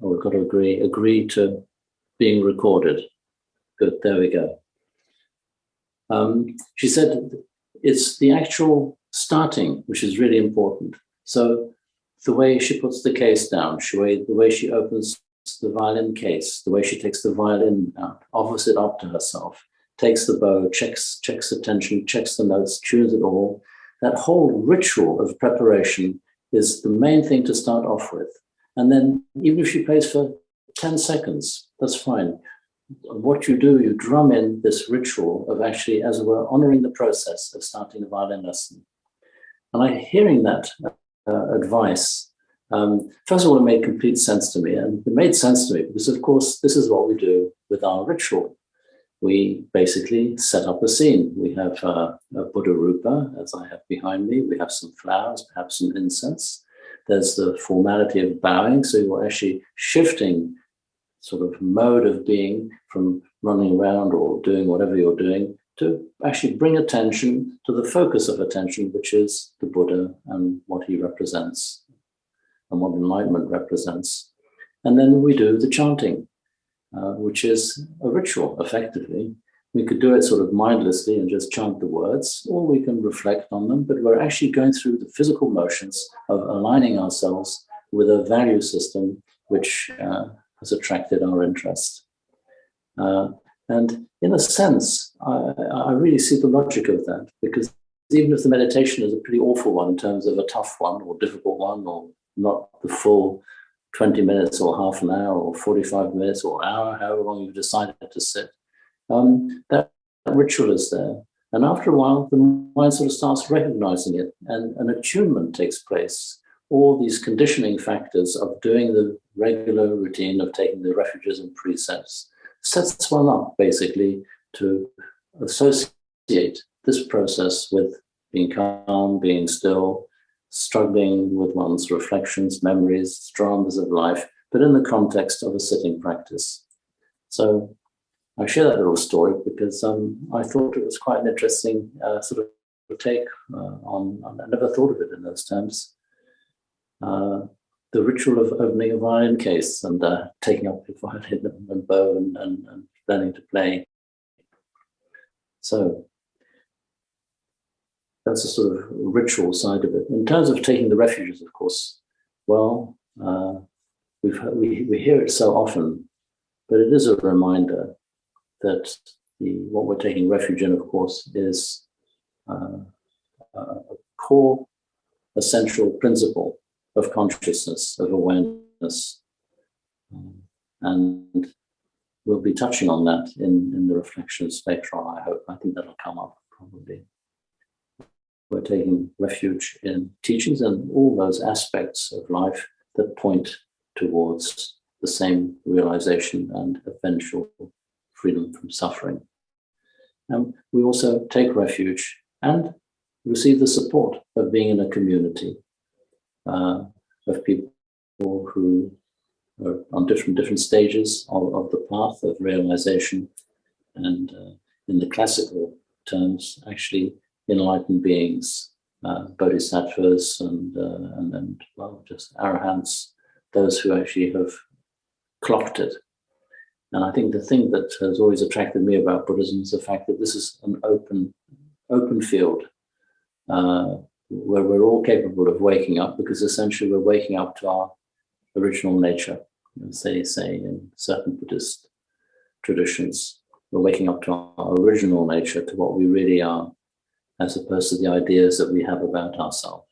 Oh, we've got to agree to being recorded. Good, there we go. She said it's the actual starting which is really important. So the way she puts the case down, the way she opens the violin case, the way she takes the violin out, offers it up to herself, takes the bow, checks the tension, checks the notes, tunes it all. That whole ritual of preparation is the main thing to start off with. And then even if she plays for 10 seconds, that's fine. What you do, you drum in this ritual of actually, as it were, honoring the process of starting a violin lesson. And hearing that advice, first of all, it made complete sense to me. And it made sense to me because, of course, this is what we do with our ritual. We basically set up a scene. We have a Buddha Rupa, as I have behind me. We have some flowers, perhaps some incense. There's the formality of bowing. So you're actually shifting sort of mode of being from running around or doing whatever you're doing to actually bring attention to the focus of attention, which is the Buddha and what he represents and what enlightenment represents. And then we do the chanting, which is a ritual, effectively. We could do it sort of mindlessly and just chant the words, or we can reflect on them, but we're actually going through the physical motions of aligning ourselves with a value system which has attracted our interest. And in a sense, I really see the logic of that, because even if the meditation is a pretty awful one in terms of a tough one or difficult one, or not the full 20 minutes or half an hour or 45 minutes or hour, however long you've decided to sit, that ritual is there. And after a while, the mind sort of starts recognizing it, and an attunement takes place. All these conditioning factors of doing the regular routine of taking the refuges and precepts sets one up basically to associate this process with being calm, being still, struggling with one's reflections, memories, dramas of life, but in the context of a sitting practice. So I share that little story because I thought it was quite an interesting sort of take on. I never thought of it in those terms. The ritual of opening a violin case and taking up the violin and bow and learning to play. So that's the sort of ritual side of it. In terms of taking the refuges, of course, well, we hear it so often, but it is a reminder that what we're taking refuge in, of course, is a core essential principle of consciousness, of awareness. And we'll be touching on that in the reflection spectrum, I hope. I think that'll come up probably. We're taking refuge in teachings and all those aspects of life that point towards the same realization and eventual freedom from suffering. And we also take refuge and receive the support of being in a community of people who are on different stages of the path of realization, and in the classical terms, actually enlightened beings, bodhisattvas, and well, just arahants, those who actually have clocked it. And I think the thing that has always attracted me about Buddhism is the fact that this is an open field where we're all capable of waking up, because essentially we're waking up to our original nature, as they say in certain Buddhist traditions. We're waking up to our original nature, to what we really are, as opposed to the ideas that we have about ourselves.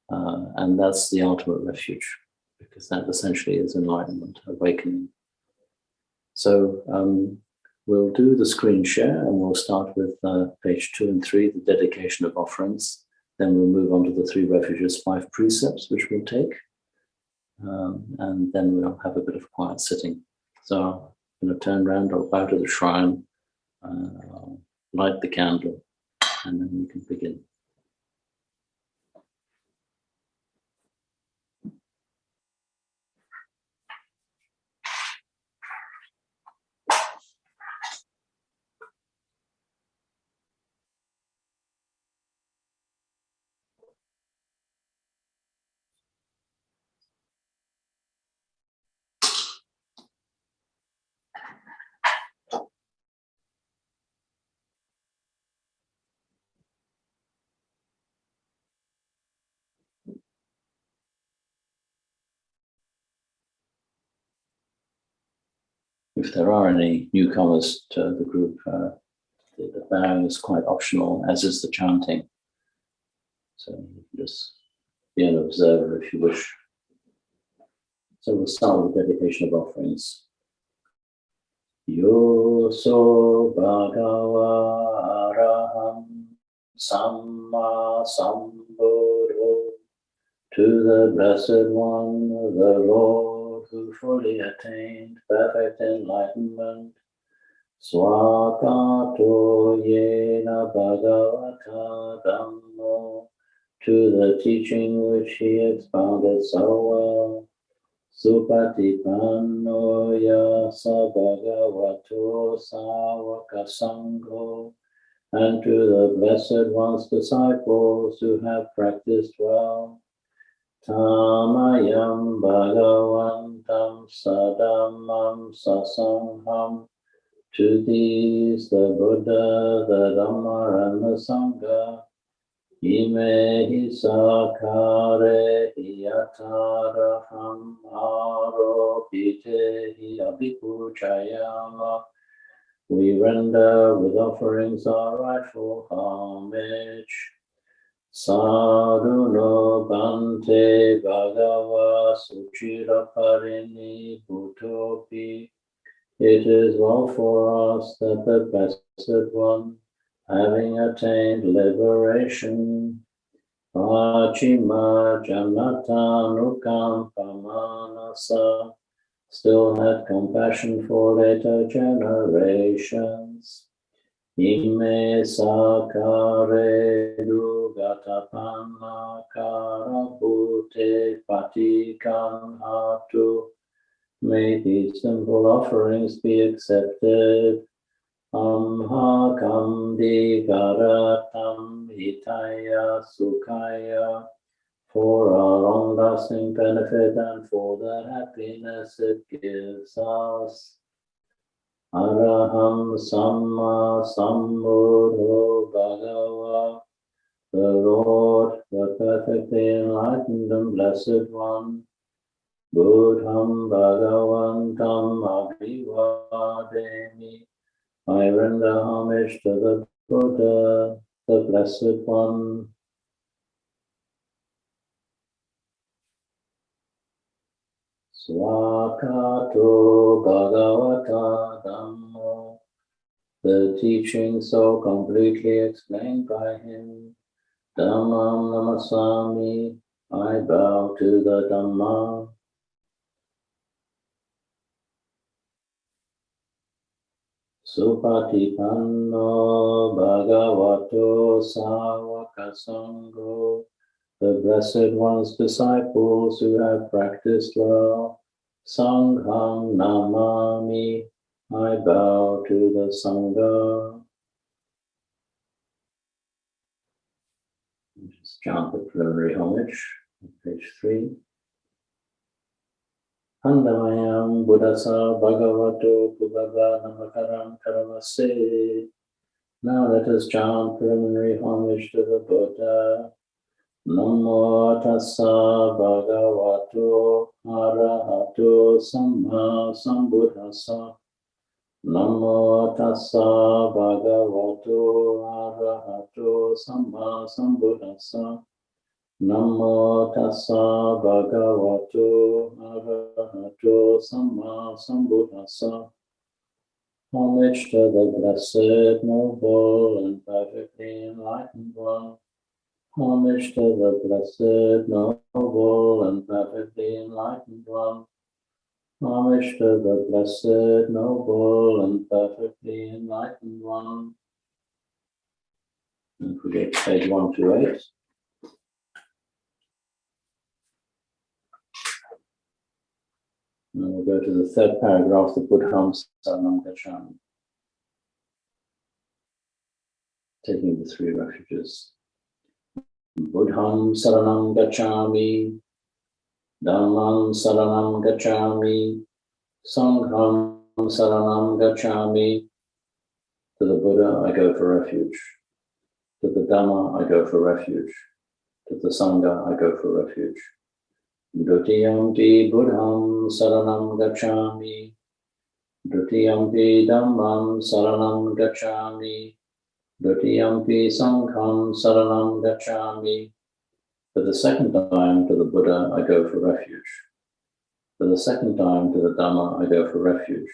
And that's the ultimate refuge, because that essentially is enlightenment, awakening. So we'll do the screen share, and we'll start with page 2 and 3, the dedication of offerings. Then we'll move on to the 3 refuges, 5 precepts, which we'll take. And then we'll have a bit of quiet sitting. So I'm going to turn around, I'll bow to the shrine, I'll light the candle, and then we can begin. If there are any newcomers to the group, the bowing is quite optional, as is the chanting. So you can just be an observer if you wish. So we'll start with the dedication of offerings. Yo so bhagava araham samma sambuddho. To the Blessed One, the Lord, who fully attained perfect enlightenment, Swakato yena bhagavata dhammo, to the teaching which he expounded so well, Supatipanno yasa bhagavato sāvaka sangho, and to the Blessed One's disciples who have practiced well, Tamayam bhagavantam sadamam sasangham, to these the Buddha, the Dhamma and the Sangha, imehi sakare yataraham aropitehi abhipuchayama, we render with offerings our rightful homage. Sadhu no bhante bhagava suchira parini bhutopi. It is well for us that the Blessed One, having attained liberation, Pachima Janata Nukampamanasa, still had compassion for later generations. Ime sakare dugatapana karabhute patikan hatu. May these simple offerings be accepted. Amha kamdi garatam hitaya sukhaya, for our long-lasting benefit and for the happiness it gives us. Araham Samma Sambuddho Bhagava, the Lord, the perfectly enlightened and blessed One, Buddham Bhagavantam Abhivademi, I render homage to the Buddha, the Blessed One. Swakato Bhagavata Dhammo, the teaching so completely explained by him. Dhammam Namasami, I bow to the Dhamma. Supatipanno Bhagavato Sāvaka Sangho, the Blessed One's disciples who have practiced well. Sangham Namami, I bow to the Sangha. Just chant the preliminary homage, page 3. Handamayam Buddhasa Bhagavato Kubhava Namakaram Karamase. Now let us chant preliminary homage to the Buddha. Namo tassa bhagavato arahato samma sambuddhassa. Namo tassa bhagavato arahato samma sambuddhassa. Namo tassa bhagavato arahato samma sambuddhassa. Homage to the blessed, noble, and perfectly enlightened one. Homage to the blessed, noble, and perfectly enlightened one. Homage to the blessed, noble, and perfectly enlightened one. And we get page 128. And we'll go to the third paragraph, the Buddham Saranam Gacchami. Taking the three refuges. Buddham Saranam Gacchami, Dhammam Saranam Gacchami, Sangham Saranam Gacchami. To the Buddha I go for refuge. To the Dhamma I go for refuge. To the Sangha I go for refuge. Dutiyampi Buddham Saranam Gacchami, Dutiyampi dhammam saranam gacchami. Dutiyampi sangham saranam gacchami. For the second time to the Buddha, I go for refuge. For the second time to the Dhamma, I go for refuge.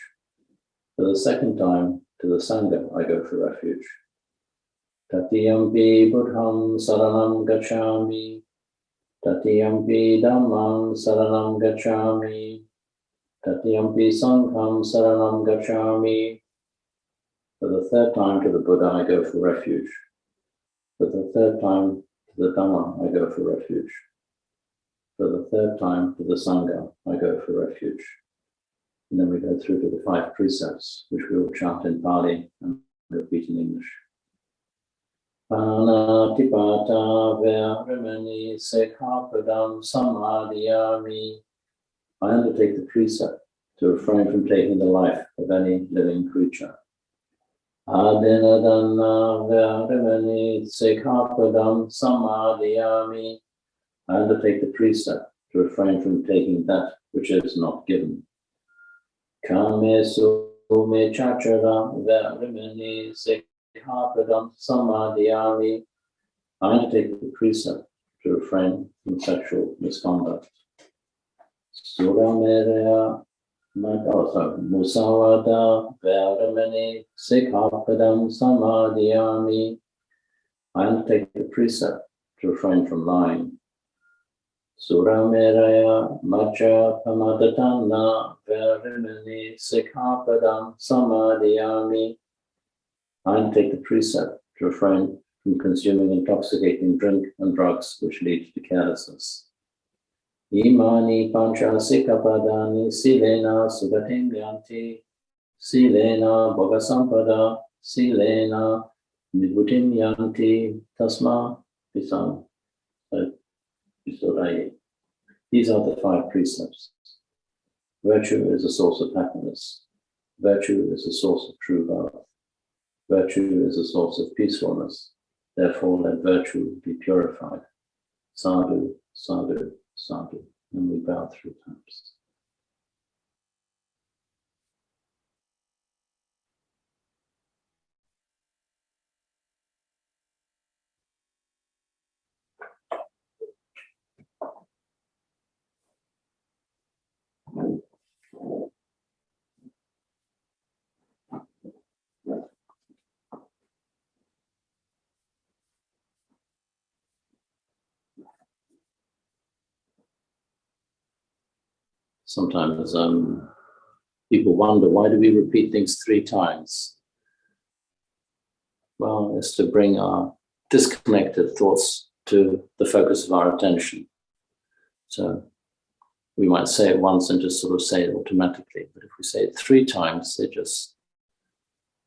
For the second time to the Sangha, I go for refuge. Tatiyampi buddham saranam gacchami. Tatiyampi dhammam saranam gacchami. Tatiyampi sangham saranam gacchami. For the third time to the Buddha, I go for refuge. For the third time to the Dhamma, I go for refuge. For the third time to the Sangha, I go for refuge. And then we go through to the 5 precepts, which we will chant in Pali and repeat in English. Panatipata veramani sekhapadam samadhiyami. I undertake the precept to refrain from taking the life of any living creature. Adinadana veramani sekhapadam samadhiyami. I undertake the precept to refrain from taking that which is not given. Kamesu me chachara veramani sekhapadam samadhiyami. I undertake the precept to refrain from sexual misconduct. Suramereya musawada veramani sekhapadam samadhiyami. I undertake the precept to refrain from lying. Surameraya macha pamadatana veramani sekhapadam samadhiyami. I undertake the precept to refrain from consuming intoxicating drink and drugs which lead to carelessness. Imani pancha sikapadani silena sugatim yanti, silena bhogasampada, silena nibhutim yanti, tasma pisam. These are the 5 precepts. Virtue is a source of happiness. Virtue is a source of true love. Virtue is a source of peacefulness. Therefore, let virtue be purified. Sadhu, sadhu, sadhu. And we bow 3 times. Sometimes people wonder, why do we repeat things 3 times? Well, it's to bring our disconnected thoughts to the focus of our attention. So we might say it once and just sort of say it automatically, but if we say it 3 times, it just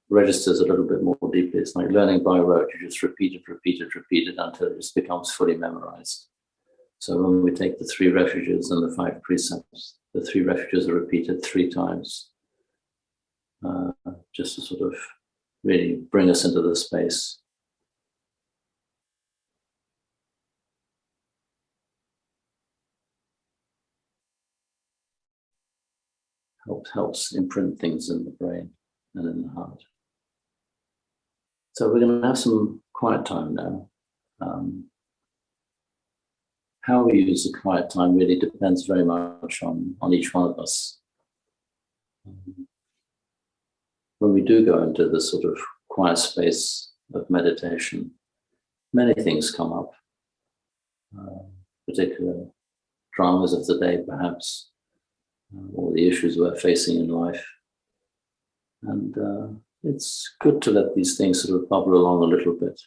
registers a little bit more deeply. It's like learning by rote. You just repeat it until it just becomes fully memorized. So when we take the 3 refuges and the 5 precepts, the 3 refuges are repeated 3 times, just to sort of really bring us into the space. Helps imprint things in the brain and in the heart. So we're going to have some quiet time now. How we use the quiet time really depends very much on each one of us. When we do go into this sort of quiet space of meditation, many things come up, particular dramas of the day perhaps, or the issues we're facing in life. And it's good to let these things sort of bubble along a little bit.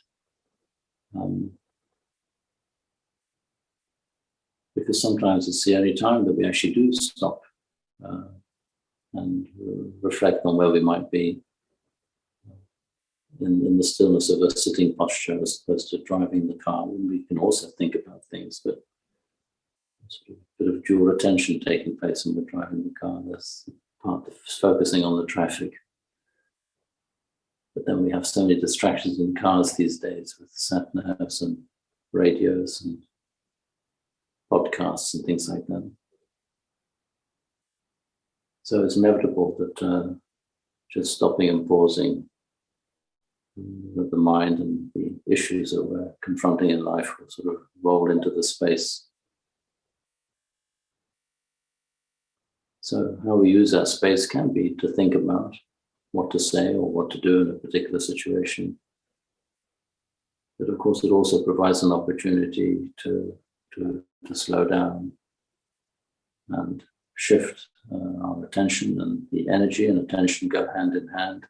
Because sometimes it's the only time that we actually do stop and reflect on where we might be in the stillness of a sitting posture as opposed to driving the car. And we can also think about things, but sort of a bit of dual attention taking place when we're driving the car. There's part of focusing on the traffic. But then we have so many distractions in cars these days with sat-navs and radios and podcasts and things like that. So it's inevitable that just stopping and pausing, that the mind and the issues that we're confronting in life will sort of roll into the space. So how we use that space can be to think about what to say or what to do in a particular situation. But of course, it also provides an opportunity to slow down and shift our attention, and the energy and attention go hand in hand.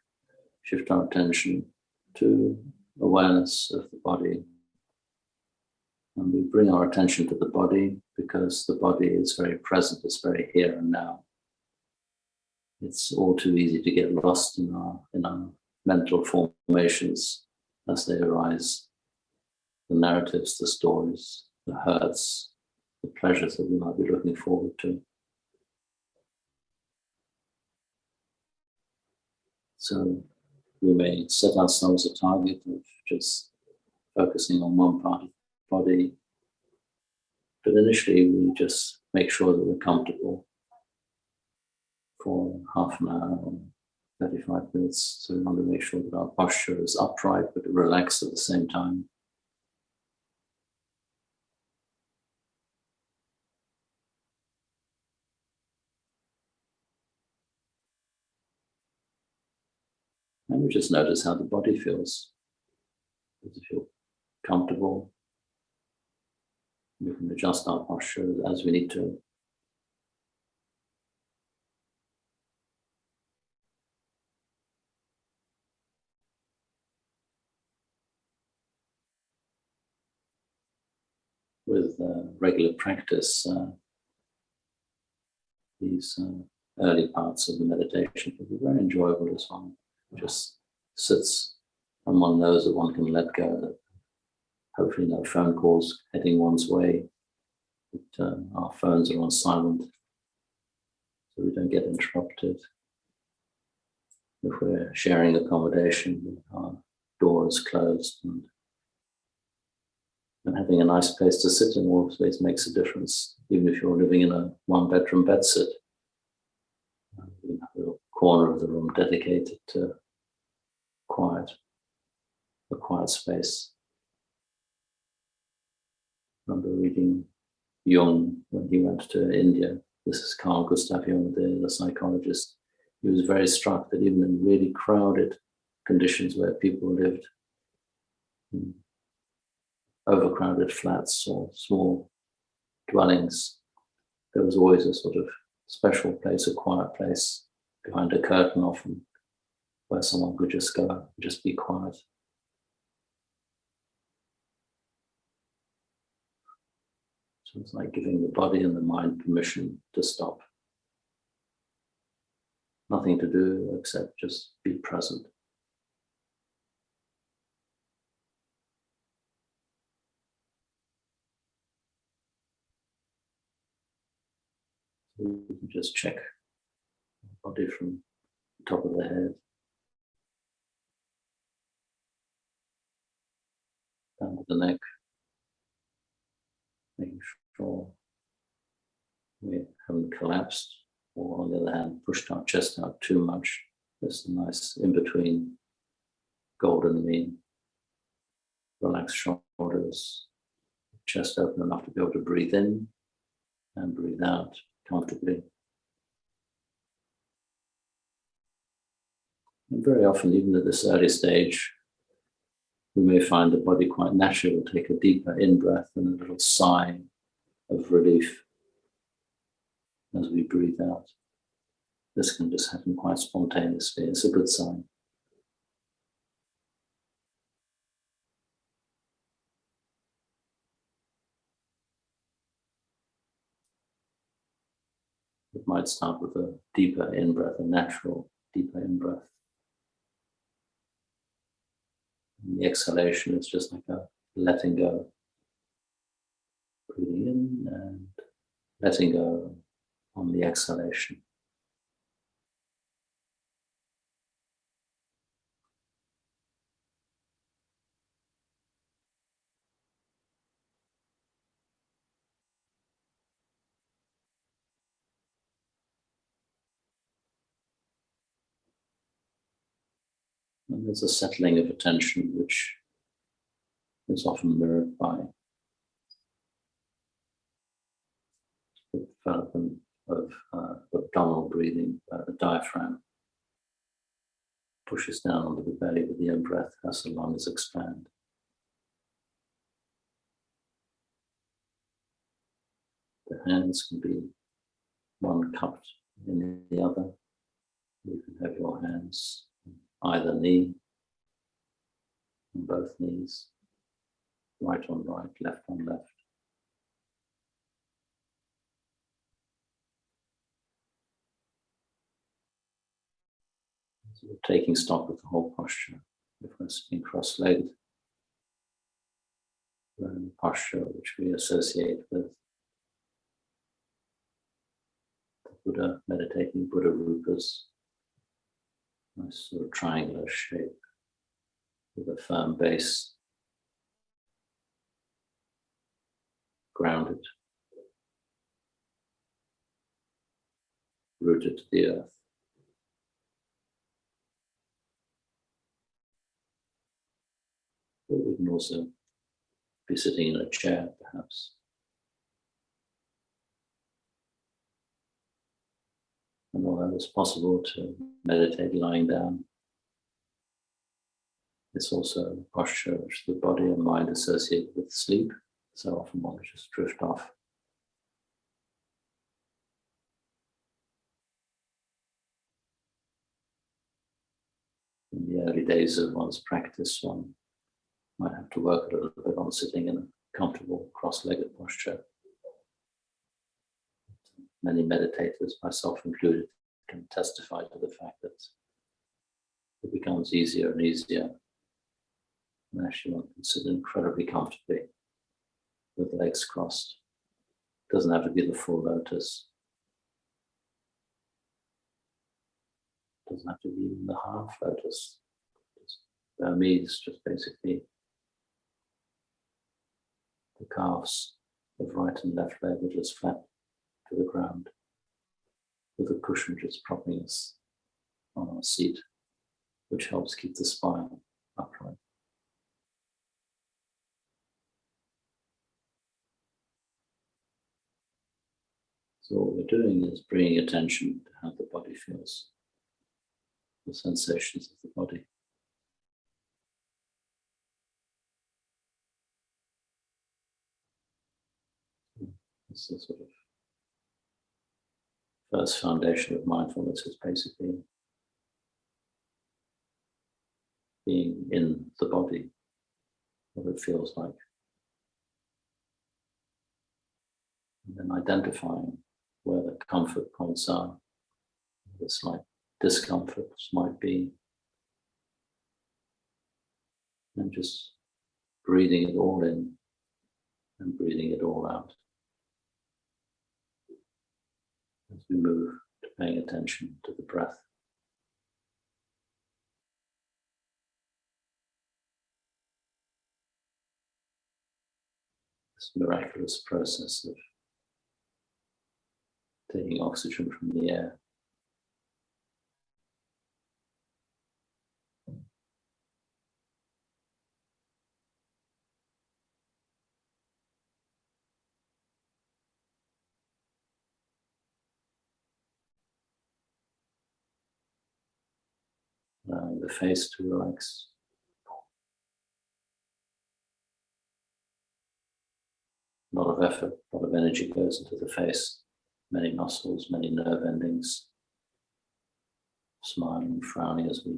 Shift our attention to awareness of the body. And we bring our attention to the body because the body is very present, it's very here and now. It's all too easy to get lost in our mental formations as they arise. The narratives, the stories, the hurts, the pleasures that we might be looking forward to. So we may set ourselves a target of just focusing on one part of the body, but initially we just make sure that we're comfortable for half an hour or 35 minutes. So we want to make sure that our posture is upright but relaxed at the same time. And we just notice how the body feels. Does it feel comfortable? We can adjust our posture as we need to. With regular practice, these early parts of the meditation can be very enjoyable as one just sits and one knows that one can let go, that hopefully no phone calls heading one's way, that our phones are on silent so we don't get interrupted. If we're sharing accommodation, our door is closed, and having a nice place to sit in always makes a difference, even if you're living in a one-bedroom bedsit. You have a corner of the room dedicated to a quiet space. I remember reading Jung when he went to India. This is Carl Gustav Jung, the psychologist. He was very struck that even in really crowded conditions where people lived in overcrowded flats or small dwellings, there was always a sort of special place, a quiet place behind a curtain often, where someone could just go and just be quiet. So it's like giving the body and the mind permission to stop. Nothing to do except just be present. So you can just check the body from the top of the head down to the neck, making sure we haven't collapsed, or on the other hand, pushed our chest out too much. Just a nice in-between golden mean. Relaxed shoulders, chest open enough to be able to breathe in and breathe out comfortably. And very often, even at this early stage, we may find the body quite naturally will take a deeper in-breath and a little sigh of relief as we breathe out. This can just happen quite spontaneously. It's a good sign. It might start with a deeper in-breath, a natural deeper in-breath. And the exhalation is just like a letting go. Breathing in and letting go on the exhalation. And there's a settling of attention which is often mirrored by the development of abdominal breathing. The diaphragm pushes down onto the belly with the in-breath as the lungs expand. The hands can be one cupped in the other. You can have your hands on either knee, on both knees, right on right, left on left. So we're taking stock of the whole posture. If we're sitting cross-legged, we're in a posture which we associate with the Buddha, meditating Buddha rupas, nice sort of triangular shape with a firm base, grounded, rooted to the earth. But we can also be sitting in a chair, perhaps. And although it's possible to meditate lying down, it's also a posture which the body and mind associate with sleep. So often one just drift off. In the early days of one's practice, one might have to work a little bit on sitting in a comfortable cross-legged posture. Many meditators, myself included, can testify to the fact that it becomes easier and easier. And actually one can sit incredibly comfortably with legs crossed. It doesn't have to be the full lotus. It doesn't have to be even the half lotus. Burmese, just basically the calves of right and left leg are just flat to the ground, with a cushion just propping us on our seat, which helps keep the spine upright. So what we're doing is bringing attention to how the body feels, the sensations of the body. It's the sort of first foundation of mindfulness is basically being in the body, what it feels like, and then identifying where the comfort points are, where the slight discomforts might be, and just breathing it all in and breathing it all out as we move to paying attention to the breath. This miraculous process of taking oxygen from the air. Allowing the face to relax. A lot of effort, a lot of energy goes into the face. Many muscles, many nerve endings. Smiling and frowning as we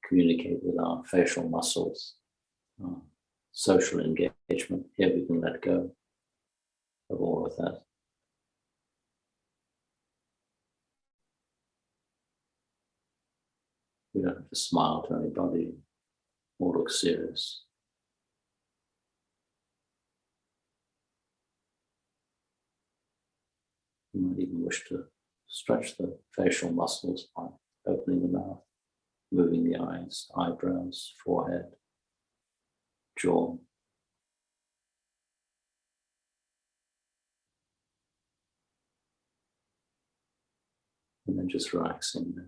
communicate with our facial muscles. Social engagement. Here we can let go of all of that. We don't have to smile to anybody or look serious. You might even wish to stretch the facial muscles by opening the mouth, moving the eyes, eyebrows, forehead, jaw. And then just relaxing there.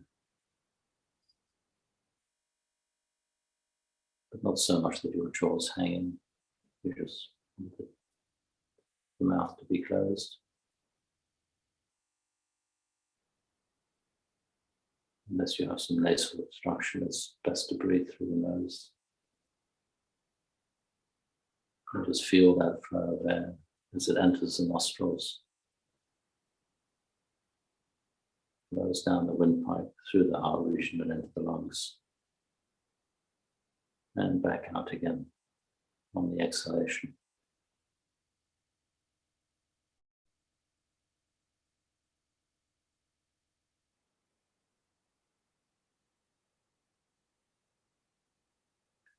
Not so much that your jaw's hanging, you just want the mouth to be closed. Unless you have some nasal obstruction, it's best to breathe through the nose. And just feel that flow of air as it enters the nostrils, flows down the windpipe, through the heart region and into the lungs, and back out again on the exhalation.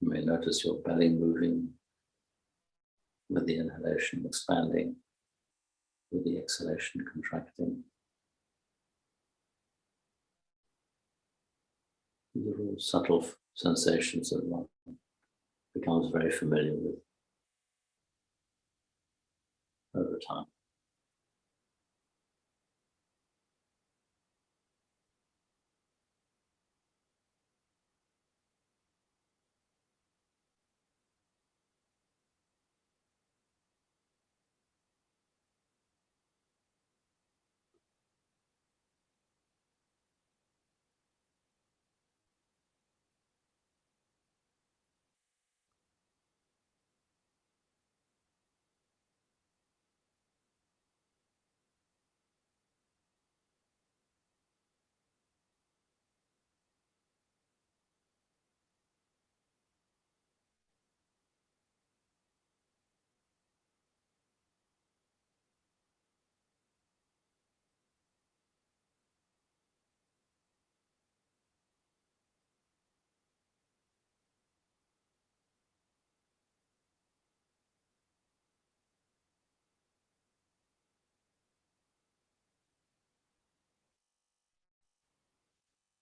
You may notice your belly moving with the inhalation, expanding, with the exhalation, contracting. These are all subtle sensations that one becomes very familiar with over time.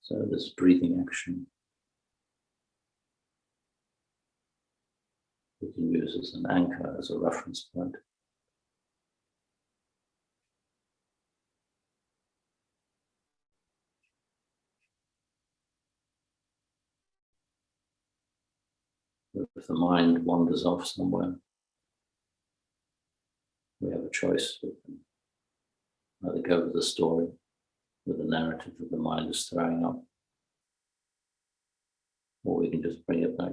So this breathing action we can use as an anchor, as a reference point. If the mind wanders off somewhere, we have a choice. We can either go with the story, with the narrative that the mind is throwing up, or we can just bring it back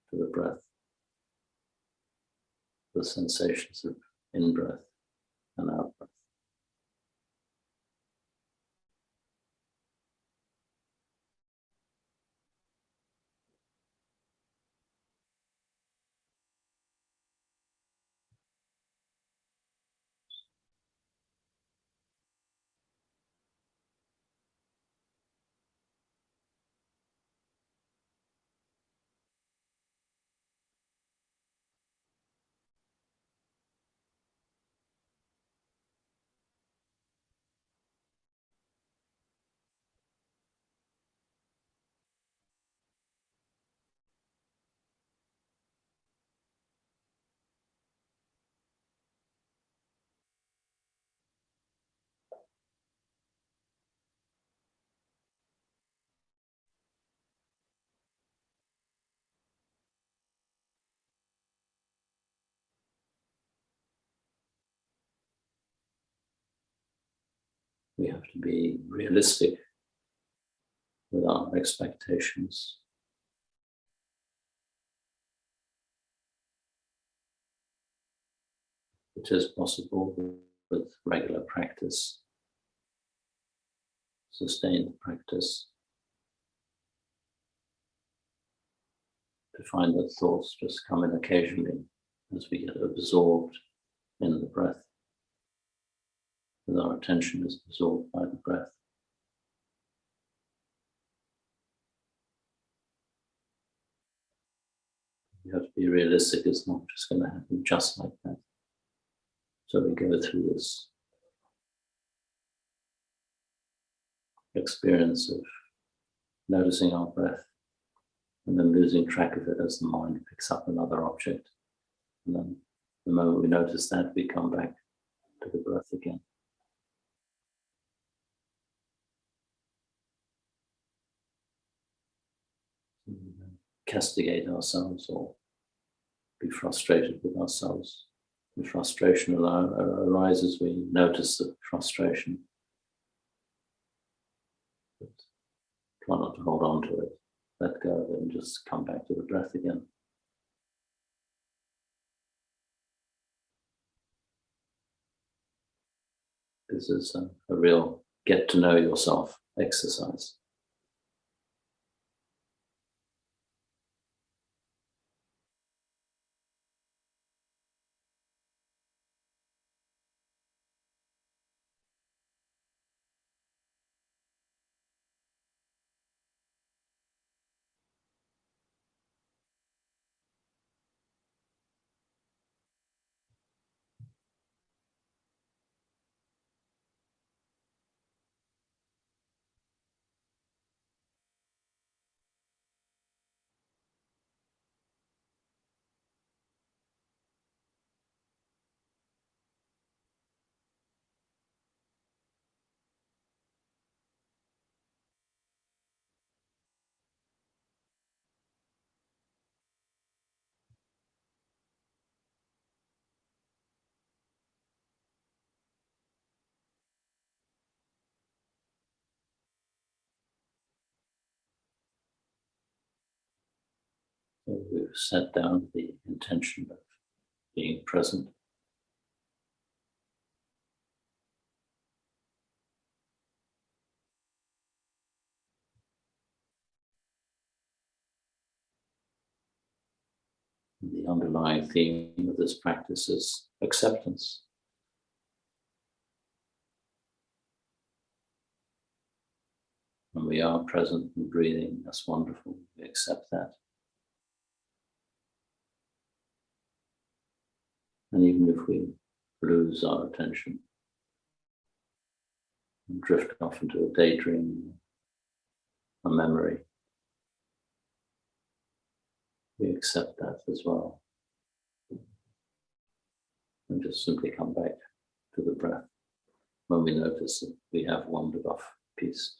to the breath, the sensations of in-breath and out-breath. We have to be realistic with our expectations. It is possible with regular practice, sustained practice, to find that thoughts just come in occasionally as we get absorbed in the breath, as our attention is absorbed by the breath. You have to be realistic, it's not just going to happen just like that. So we go through this experience of noticing our breath and then losing track of it as the mind picks up another object. And then the moment we notice that, we come back to the breath again. castigate ourselves or be frustrated with ourselves. The frustration arises, we notice the frustration. But try not to hold on to it. Let go of it and just come back to the breath again. This is a real get to know yourself exercise. So we've set down the intention of being present. The underlying theme of this practice is acceptance. When we are present and breathing, that's wonderful. We accept that. And even if we lose our attention and drift off into a daydream, a memory, we accept that as well. And just simply come back to the breath when we notice that we have wandered off piece.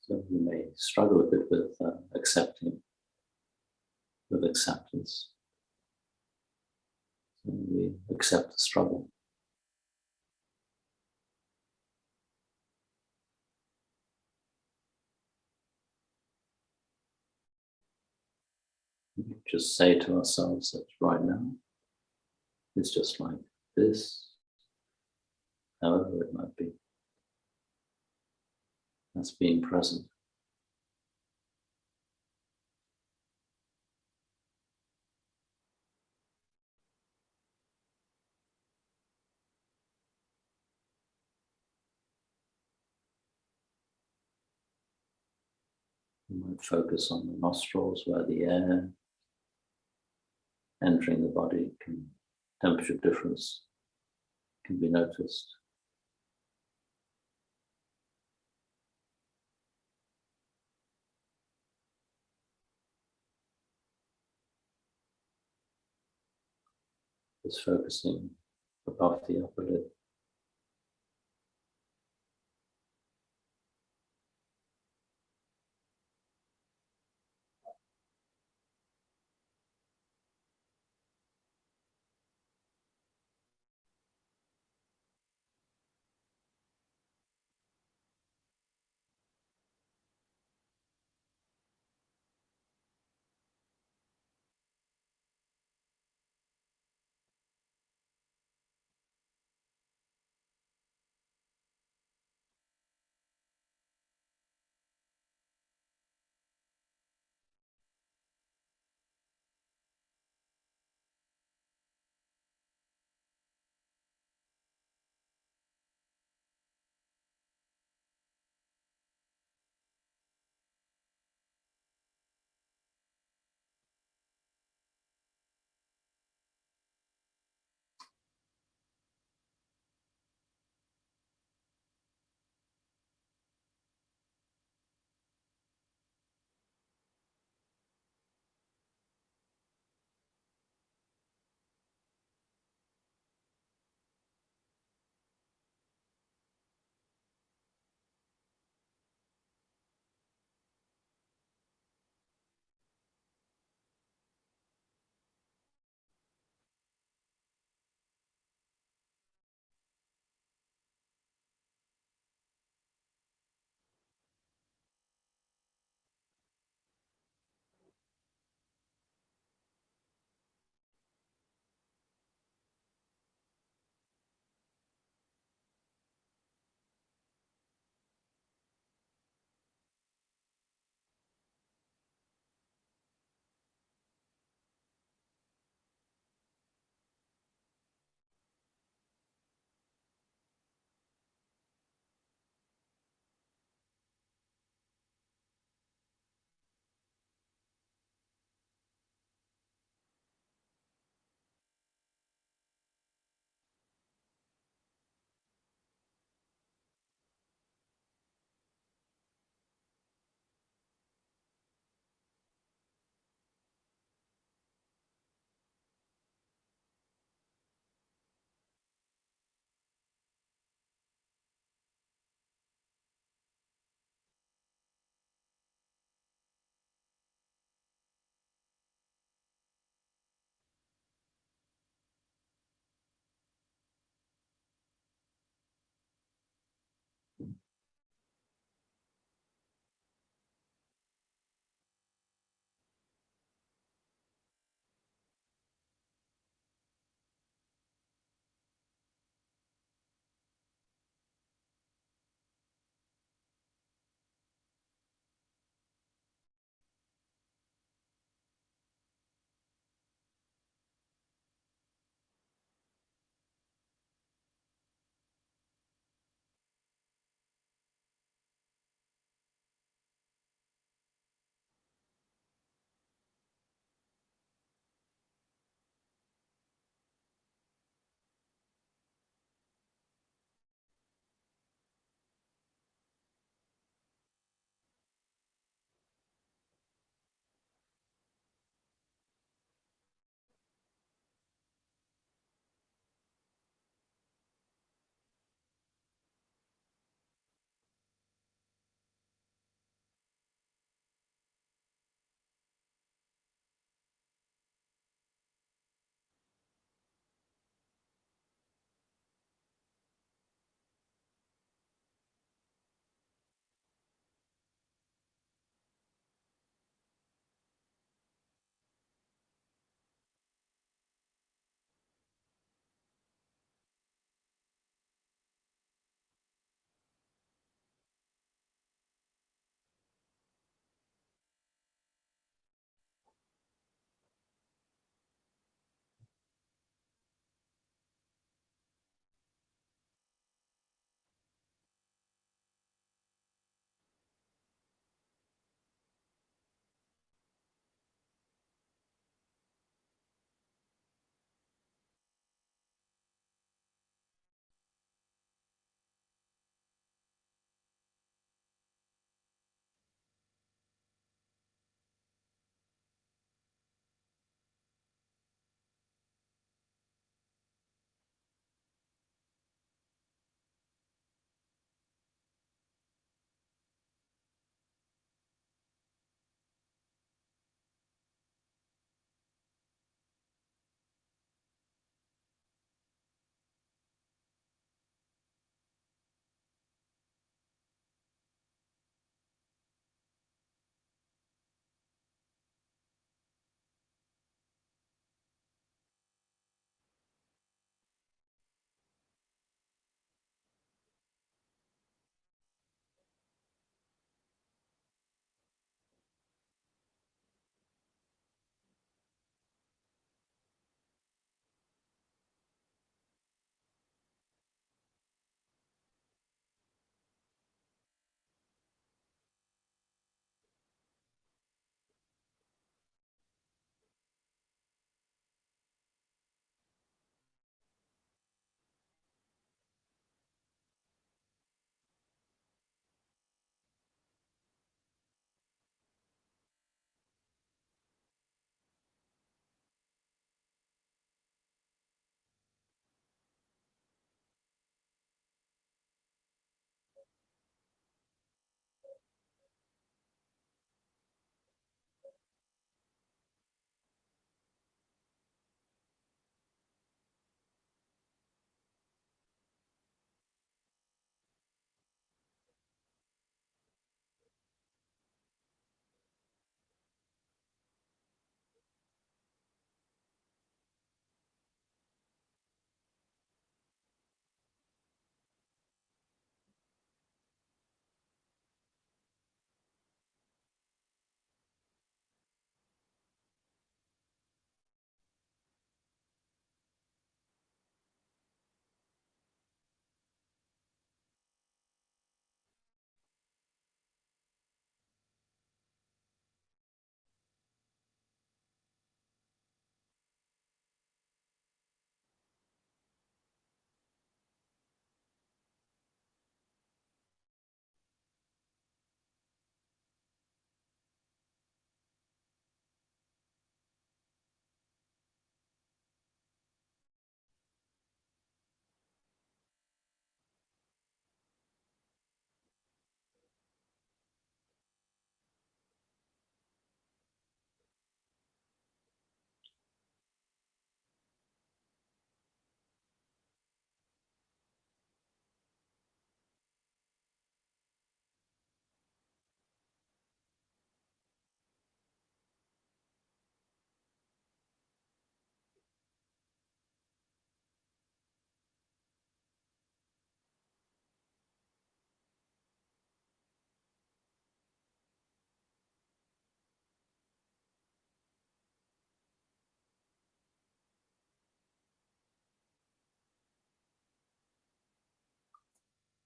So we may struggle a bit with acceptance. So we accept the struggle. We just say to ourselves that right now, it's just like this, however it might be. That's being present. We might focus on the nostrils where the air entering the body temperature difference can be noticed. Just focusing above the upper lip.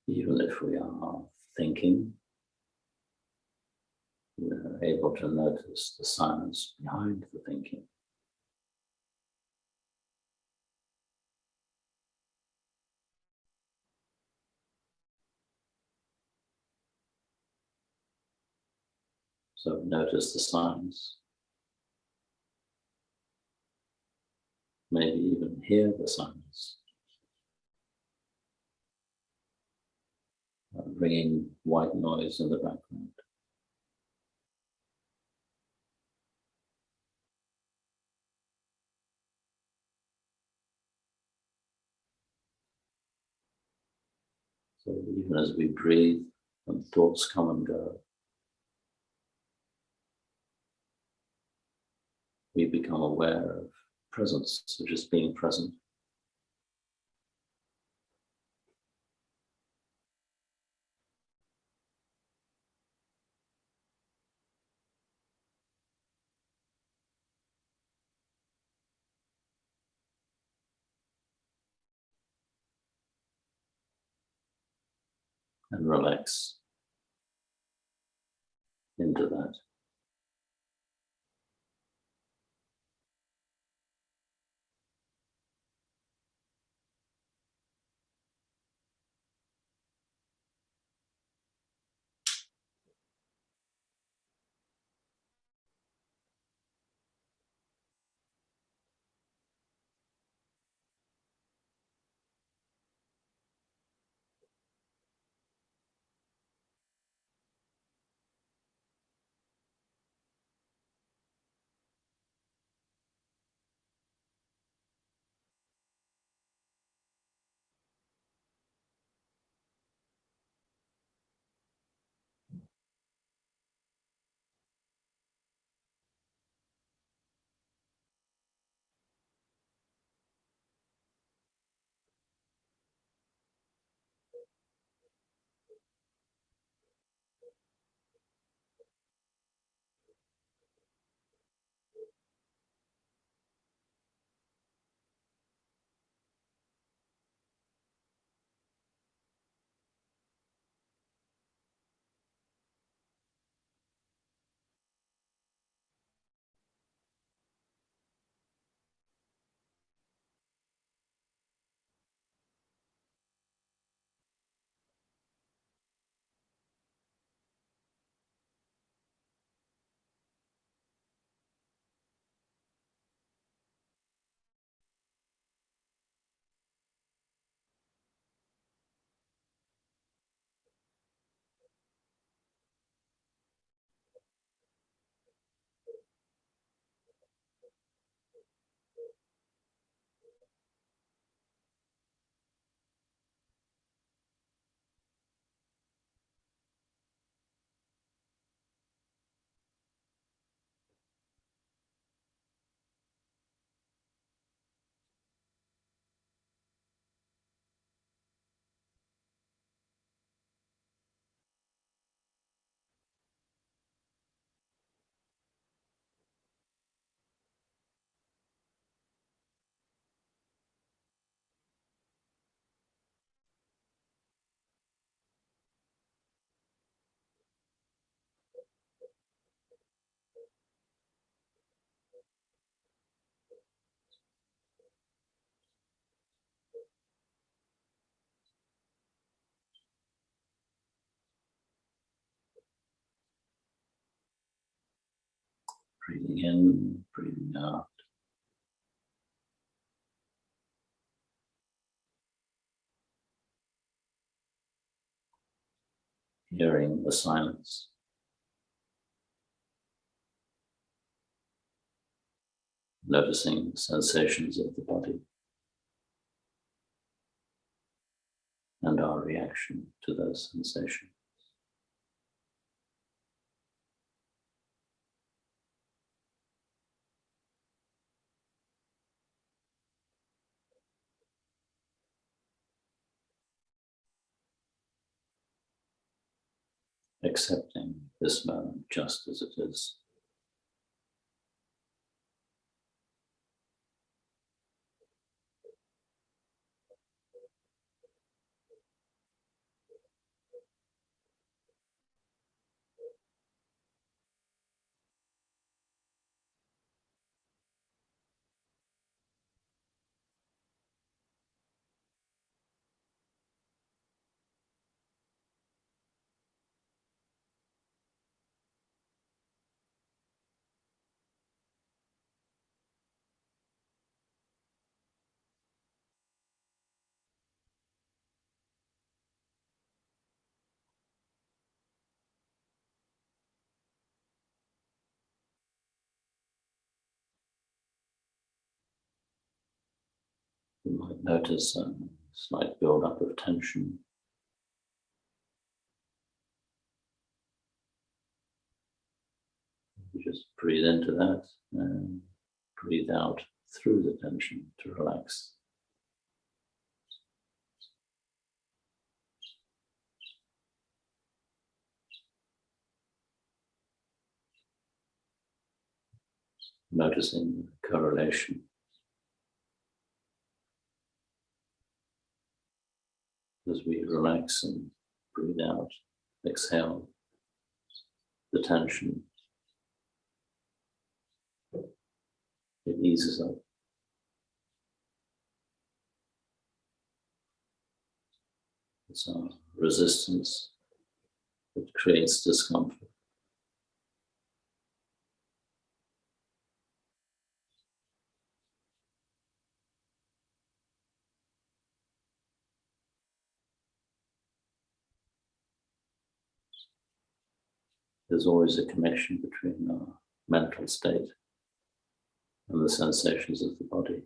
Even if we are thinking, we're able to notice the silence behind the thinking. So notice the silence. Maybe even hear the silence. Ringing white noise in the background. So even as we breathe and thoughts come and go, we become aware of presence, so just being present. And relax into that. Breathing in, breathing out. Hearing the silence. Noticing sensations of the body and our reaction to those sensations. Accepting this moment just as it is. You might notice a slight build-up of tension. You just breathe into that and breathe out through the tension to relax. Noticing the correlation. As we relax and breathe out, exhale the tension, it eases up. It's our resistance that creates discomfort. There's always a connection between our mental state and the sensations of the body.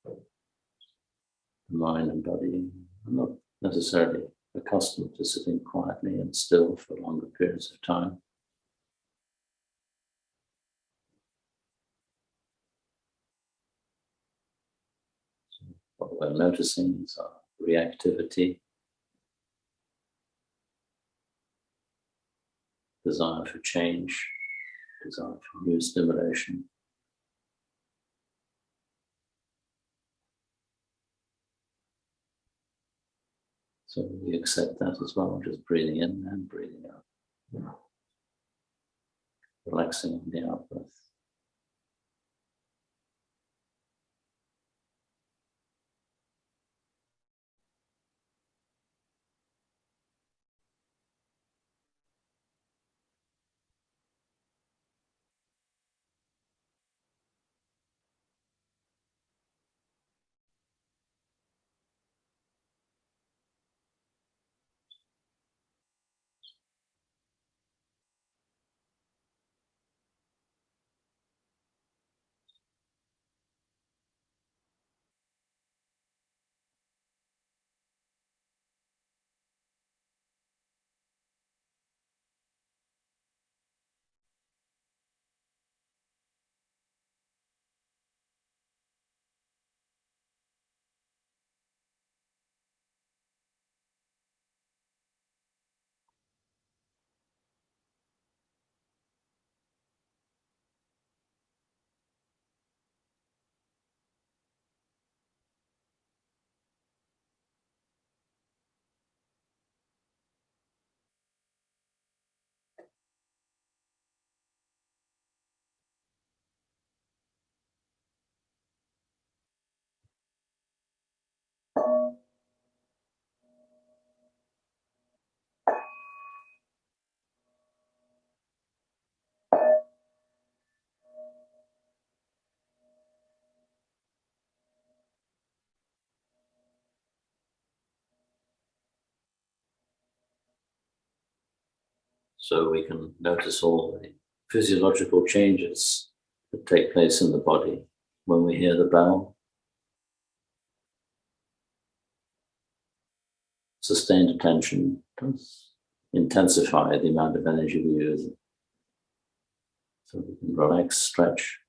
The mind and body are not necessarily accustomed to sitting quietly and still for longer periods of time. So what we're noticing is our reactivity, desire for change, desire for new stimulation. So we accept that as well, just breathing in and breathing out. Relaxing on the out breath. So we can notice all the physiological changes that take place in the body when we hear the bell. Sustained attention does intensify the amount of energy we use. So we can relax, stretch,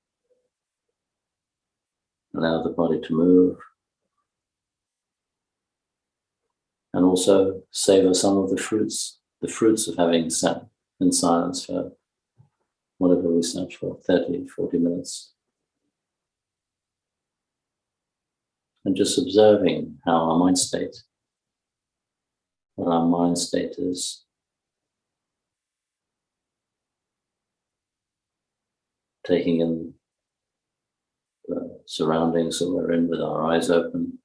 allow the body to move, and also savor some of the fruits of having sat in silence for whatever we sat for, 30, 40 minutes. And just observing how our mind state, what our mind state is. Taking in the surroundings that we're in with our eyes open.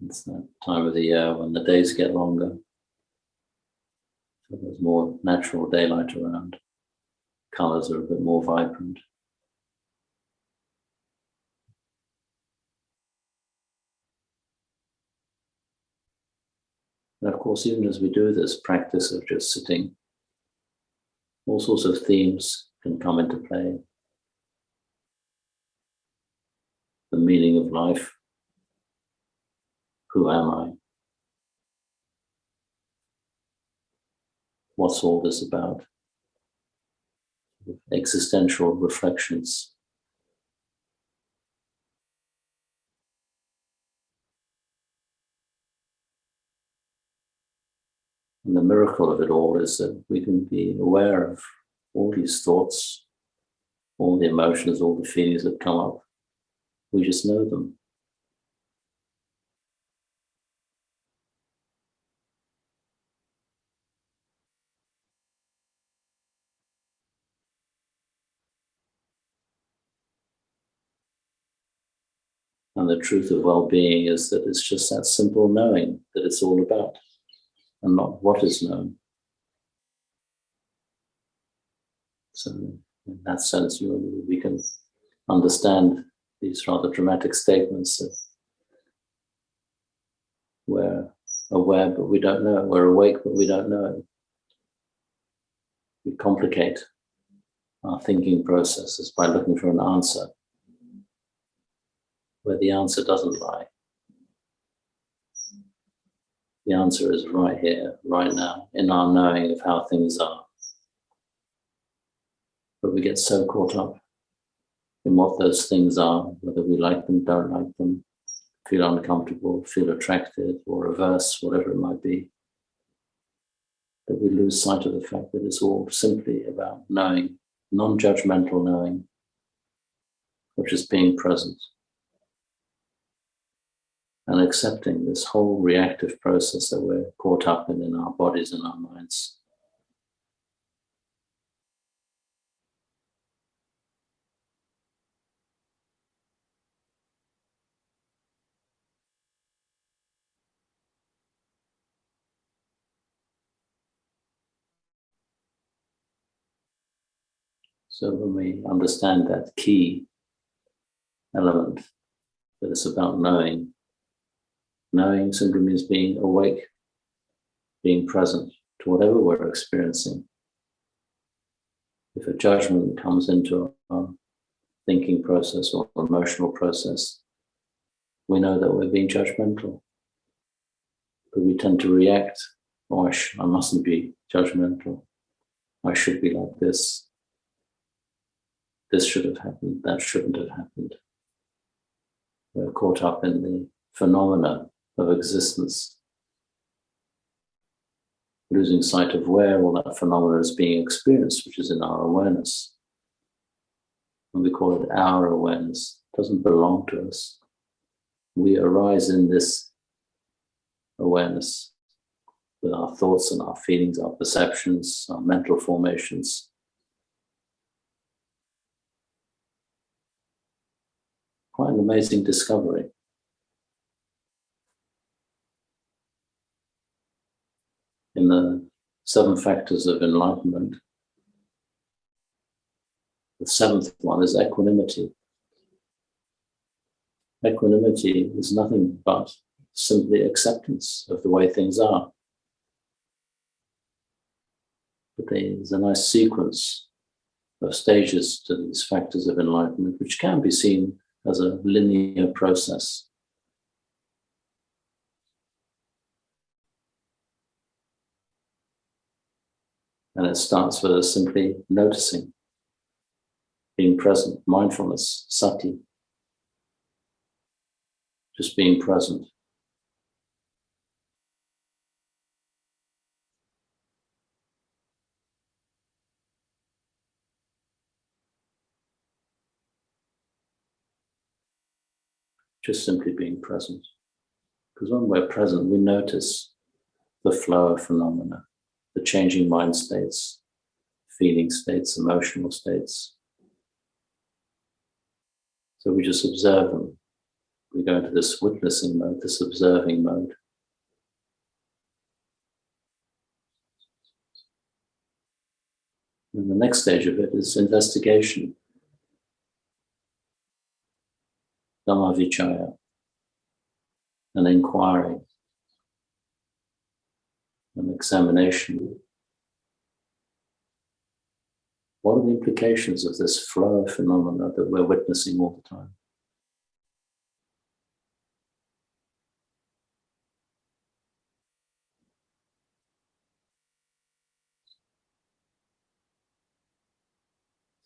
It's that time of the year when the days get longer. So there's more natural daylight around. Colors are a bit more vibrant. And of course, even as we do this practice of just sitting, all sorts of themes can come into play. The meaning of life. Who am I? What's all this about? Existential reflections. And the miracle of it all is that we can be aware of all these thoughts, all the emotions, all the feelings that come up. We just know them. And the truth of well-being is that it's just that simple knowing that it's all about, and not what is known. So in that sense, we can understand these rather dramatic statements that we're aware but we don't know, we're awake but we don't know. We complicate our thinking processes by looking for an answer where the answer doesn't lie. The answer is right here, right now, in our knowing of how things are. But we get so caught up in what those things are, whether we like them, don't like them, feel uncomfortable, feel attracted or averse, whatever it might be, that we lose sight of the fact that it's all simply about knowing, non-judgmental knowing, which is being present and accepting this whole reactive process that we're caught up in our bodies and our minds. So when we understand that key element, that it's about knowing, knowing simply means being awake, being present to whatever we're experiencing. If a judgment comes into our thinking process or emotional process, we know that we're being judgmental. But we tend to react, oh, I mustn't be judgmental. I should be like this. This should have happened. That shouldn't have happened. We're caught up in the phenomena of existence, losing sight of where all that phenomena is being experienced, which is in our awareness. And we call it our awareness. It doesn't belong to us. We arise in this awareness with our thoughts and our feelings, our perceptions, our mental formations. Quite an amazing discovery. In the 7 factors of enlightenment, the 7th one is equanimity. Equanimity is nothing but simply acceptance of the way things are. But there's a nice sequence of stages to these factors of enlightenment, which can be seen as a linear process. And it starts with us simply noticing, being present, mindfulness, sati, just being present. Just simply being present. Because when we're present, we notice the flow of phenomena, the changing mind states, feeling states, emotional states. So we just observe them. We go into this witnessing mode, this observing mode. And the next stage of it is investigation, dhamma vichaya, an inquiry. an examination. What are the implications of this flow of phenomena that we're witnessing all the time?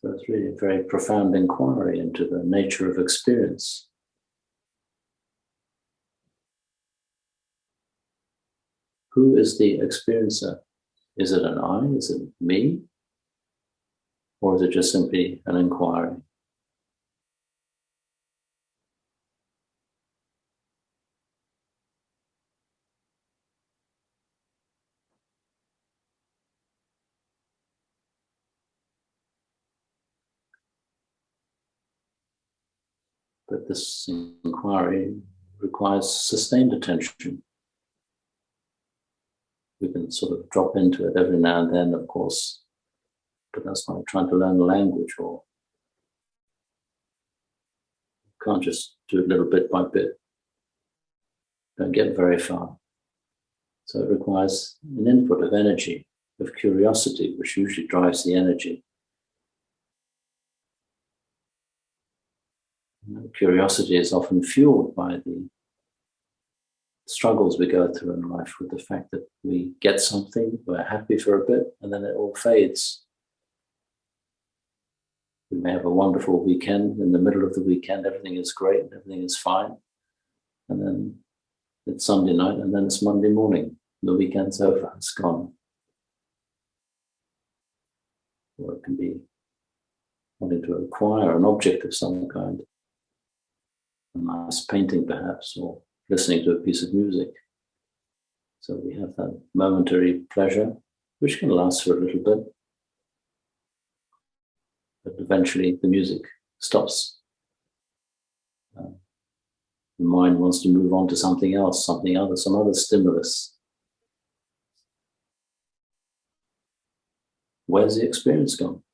So it's really a very profound inquiry into the nature of experience. Who is the experiencer? Is it an I? Is it me? Or is it just simply an inquiry? But this inquiry requires sustained attention. We can sort of drop into it every now and then, of course, but that's like trying to learn a language, or you can't just do it little bit by bit. Don't get very far. So it requires an input of energy, of curiosity, which usually drives the energy. Curiosity is often fueled by the struggles we go through in life, with the fact that we get something, we're happy for a bit, and then it all fades. We may have a wonderful weekend. In the middle of the weekend, everything is great, everything is fine. And then it's Sunday night, and then it's Monday morning. The weekend's over, it's gone. Or it can be wanting to acquire an object of some kind. A nice painting, perhaps, or listening to a piece of music. So we have that momentary pleasure, which can last for a little bit. But eventually the music stops. The mind wants to move on to something else, something other, some other stimulus. Where's the experience gone?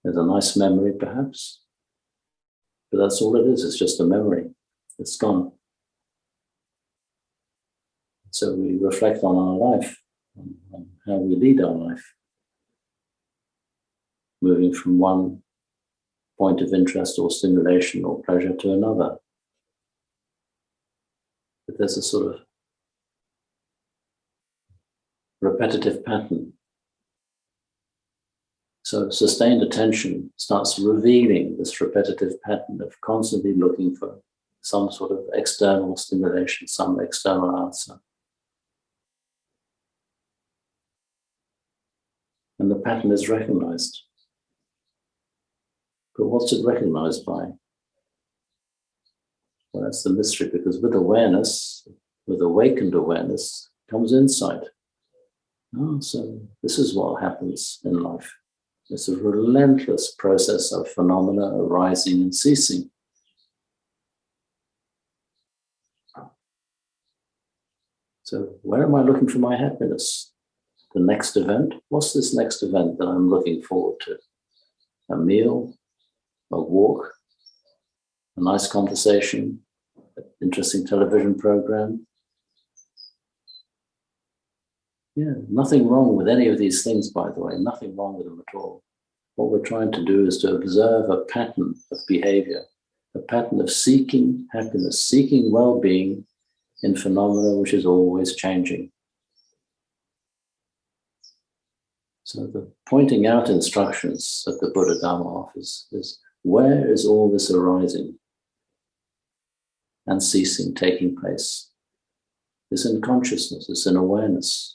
There's a nice memory, perhaps. But that's all it is, it's just a memory. It's gone. So we reflect on our life, on how we lead our life. Moving from one point of interest or stimulation or pleasure to another. But there's a sort of repetitive pattern. So sustained attention starts revealing this repetitive pattern of constantly looking for some sort of external stimulation, some external answer. And the pattern is recognized. But what's it recognized by? Well, that's the mystery, because with awareness, with awakened awareness, comes insight. Oh, so this is what happens in life. It's a relentless process of phenomena arising and ceasing. So where am I looking for my happiness? The next event? What's this next event that I'm looking forward to? A meal? A walk? A nice conversation? An interesting television program? Yeah, nothing wrong with any of these things, by the way, nothing wrong with them at all. What we're trying to do is to observe a pattern of behavior, a pattern of seeking happiness, seeking well-being in phenomena which is always changing. So the pointing out instructions that the Buddha Dharma offers is, where is all this arising and ceasing, taking place? It's in consciousness, it's in awareness.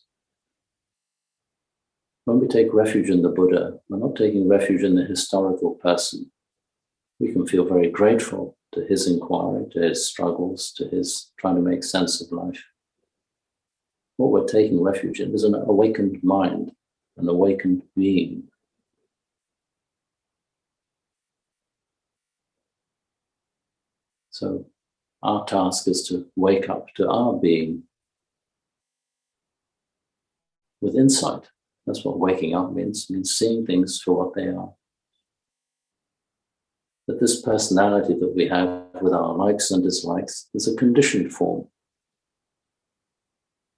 When we take refuge in the Buddha, we're not taking refuge in the historical person. We can feel very grateful to his inquiry, to his struggles, to his trying to make sense of life. What we're taking refuge in is an awakened mind, an awakened being. So our task is to wake up to our being with insight. That's what waking up means. It means seeing things for what they are. That this personality that we have with our likes and dislikes is a conditioned form.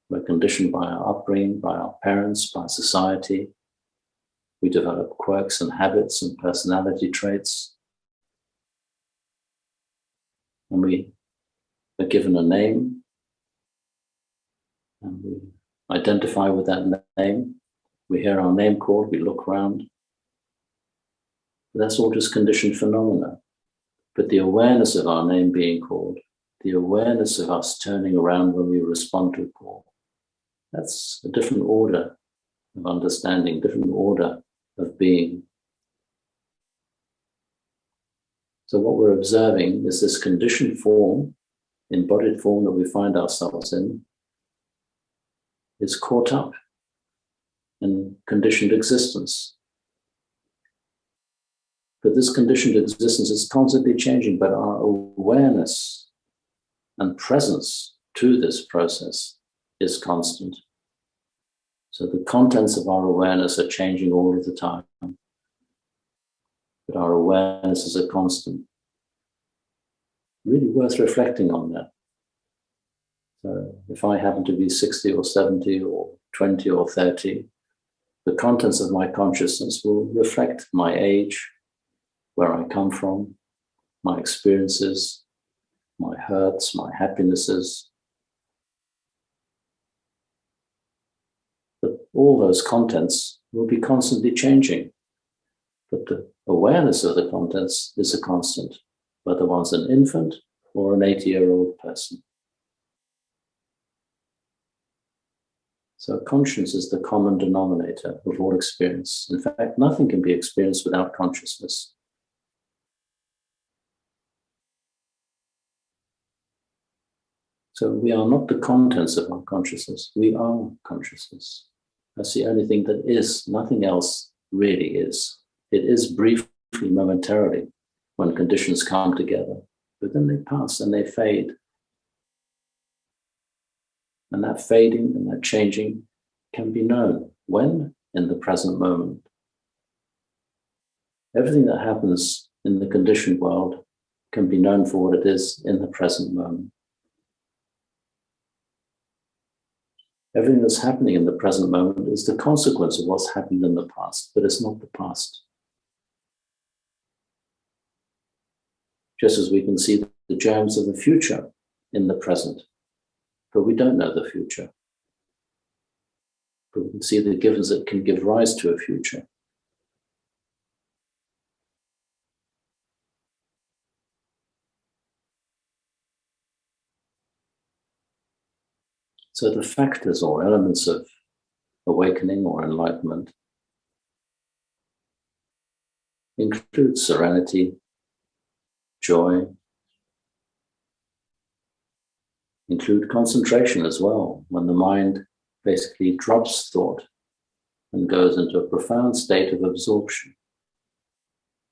We're We're conditioned by our upbringing, by our parents, by society. We develop quirks and habits and personality traits. And we are given a name, and we identify with that name. We hear our name called, we look around. But that's all just conditioned phenomena. But the awareness of our name being called, the awareness of us turning around when we respond to a call, that's a different order of understanding, different order of being. So what we're observing is this conditioned form, embodied form that we find ourselves in, is caught up in conditioned existence. But this conditioned existence is constantly changing, but our awareness and presence to this process is constant. So the contents of our awareness are changing all of the time, but our awareness is a constant. Really worth reflecting on that. So if I happen to be 60 or 70 or 20 or 30, the contents of my consciousness will reflect my age, where I come from, my experiences, my hurts, my happinesses. But all those contents will be constantly changing. But the awareness of the contents is a constant, whether one's an infant or an 80-year-old person. So conscience is the common denominator of all experience. In fact, nothing can be experienced without consciousness. So we are not the contents of our consciousness, we are consciousness. That's the only thing that is, nothing else really is. It is briefly, momentarily, when conditions come together, but then they pass and they fade. And that fading and that changing can be known. When? In the present moment. Everything that happens in the conditioned world can be known for what it is in the present moment. Everything that's happening in the present moment is the consequence of what's happened in the past, but it's not the past. Just as we can see the germs of the future in the present, but we don't know the future. But we can see the givens that can give rise to a future. So the factors or elements of awakening or enlightenment include serenity, joy, include concentration as well, when the mind basically drops thought and goes into a profound state of absorption.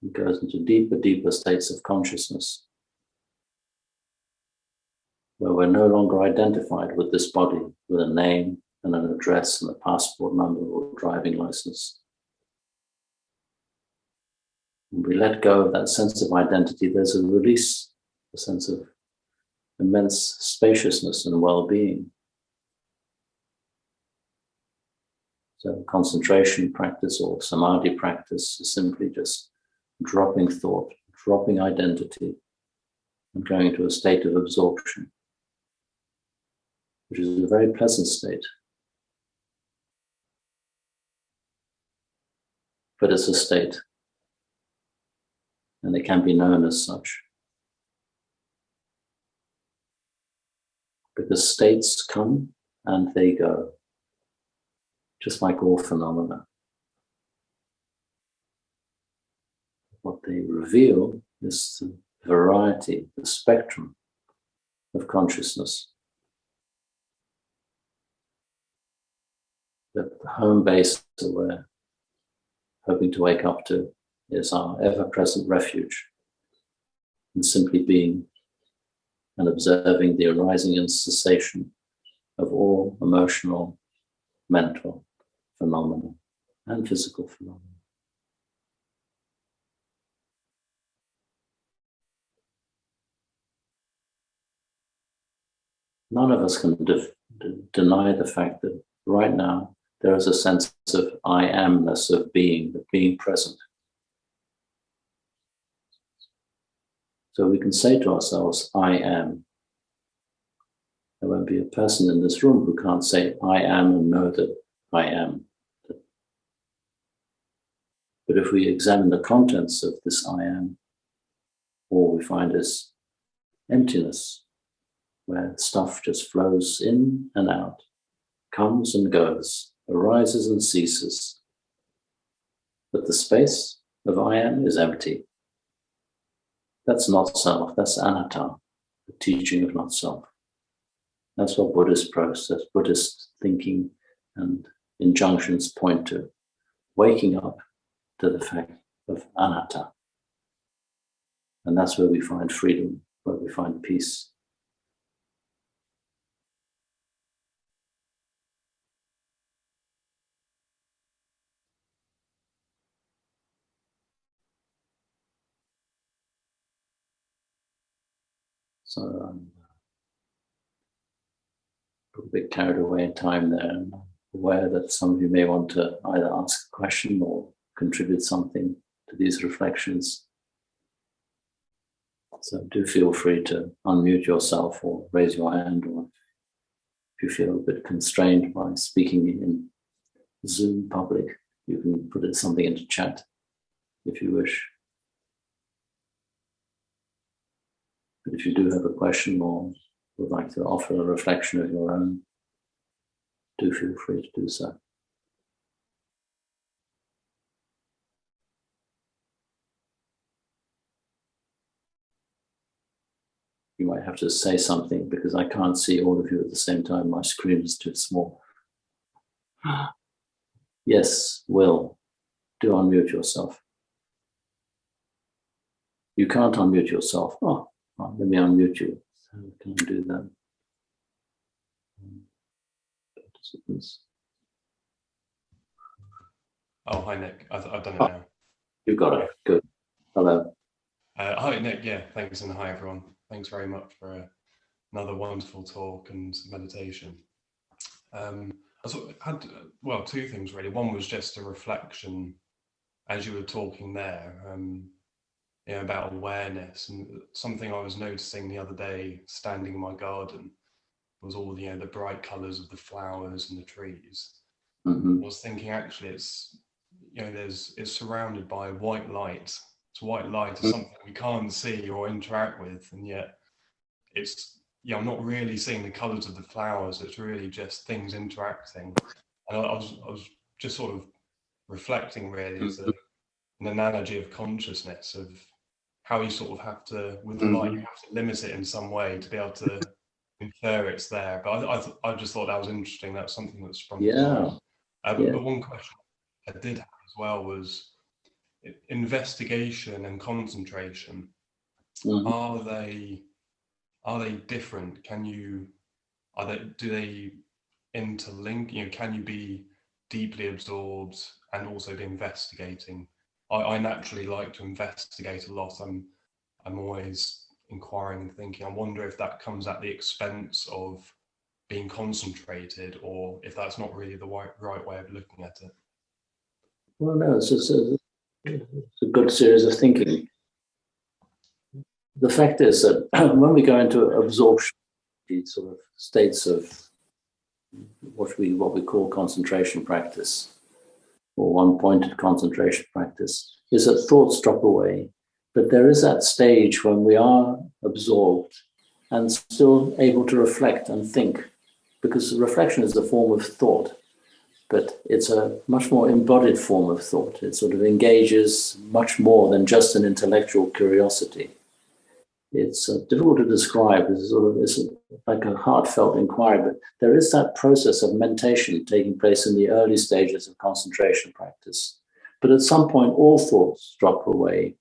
It goes into deeper, deeper states of consciousness, where we're no longer identified with this body, with a name and an address and a passport number or driving license. When we let go of that sense of identity, there's a release, a sense of immense spaciousness and well-being. So concentration practice or samadhi practice is simply just dropping thought, dropping identity, and going into a state of absorption, which is a very pleasant state. But it's a state, and it can be known as such. Because states come and they go, just like all phenomena. What they reveal is the variety, the spectrum of consciousness. That the home base that we're hoping to wake up to is our ever-present refuge, and simply being and observing the arising and cessation of all emotional, mental phenomena and physical phenomena. None of us can deny the fact that right now there is a sense of I amness, of being present. So we can say to ourselves, I am. There won't be a person in this room who can't say, I am, and know that I am. But if we examine the contents of this I am, all we find is emptiness, where stuff just flows in and out, comes and goes, arises and ceases. But the space of I am is empty. That's not self, that's anatta, the teaching of not self. That's what Buddhist process, Buddhist thinking and injunctions point to, waking up to the fact of anatta. And that's where we find freedom, where we find peace. So I'm a bit carried away in time there, and I'm aware that some of you may want to either ask a question or contribute something to these reflections. So do feel free to unmute yourself or raise your hand, or if you feel a bit constrained by speaking in Zoom public, you can put something into chat if you wish. But if you do have a question or would like to offer a reflection of your own, do feel free to do so. You might have to say something because I can't see all of you at the same time. My screen is too small. Yes, Will, do unmute yourself. You can't unmute yourself. Oh, well, let me unmute you. So can I do that? Participants. Oh, hi, Nick. I've done it now. You got it. Good. Hello. Hi, Nick. Yeah, thanks, and hi, everyone. Thanks very much for another wonderful talk and meditation. I had, well, two things really. One was just a reflection as you were talking there, about awareness, and something I was noticing the other day standing in my garden was all the bright colours of the flowers and the trees. Mm-hmm. I was thinking actually it's surrounded by white light. So white light is something we can't see or interact with, and yet it's I'm not really seeing the colours of the flowers. It's really just things interacting. And I was just sort of reflecting really as an analogy of consciousness, of how you sort of have to, with the light, you have to limit it in some way to be able to infer it's there. But I just thought that was interesting. That's something that's sprung to mind. But one question I did have as well was investigation and concentration. Are they different? Do they interlink? Can you be deeply absorbed and also be investigating? I naturally like to investigate a lot. I'm always inquiring and thinking. I wonder if that comes at the expense of being concentrated, or if that's not really the right way of looking at it. Well, no, it's a good series of thinking. The fact is that when we go into absorption, these sort of states of what we call concentration practice, or one-pointed concentration practice, is that thoughts drop away. But there is that stage when we are absorbed and still able to reflect and think, because reflection is a form of thought, but it's a much more embodied form of thought. It sort of engages much more than just an intellectual curiosity. It's difficult to describe. It's like a heartfelt inquiry, but there is that process of mentation taking place in the early stages of concentration practice. But at some point, all thoughts drop away.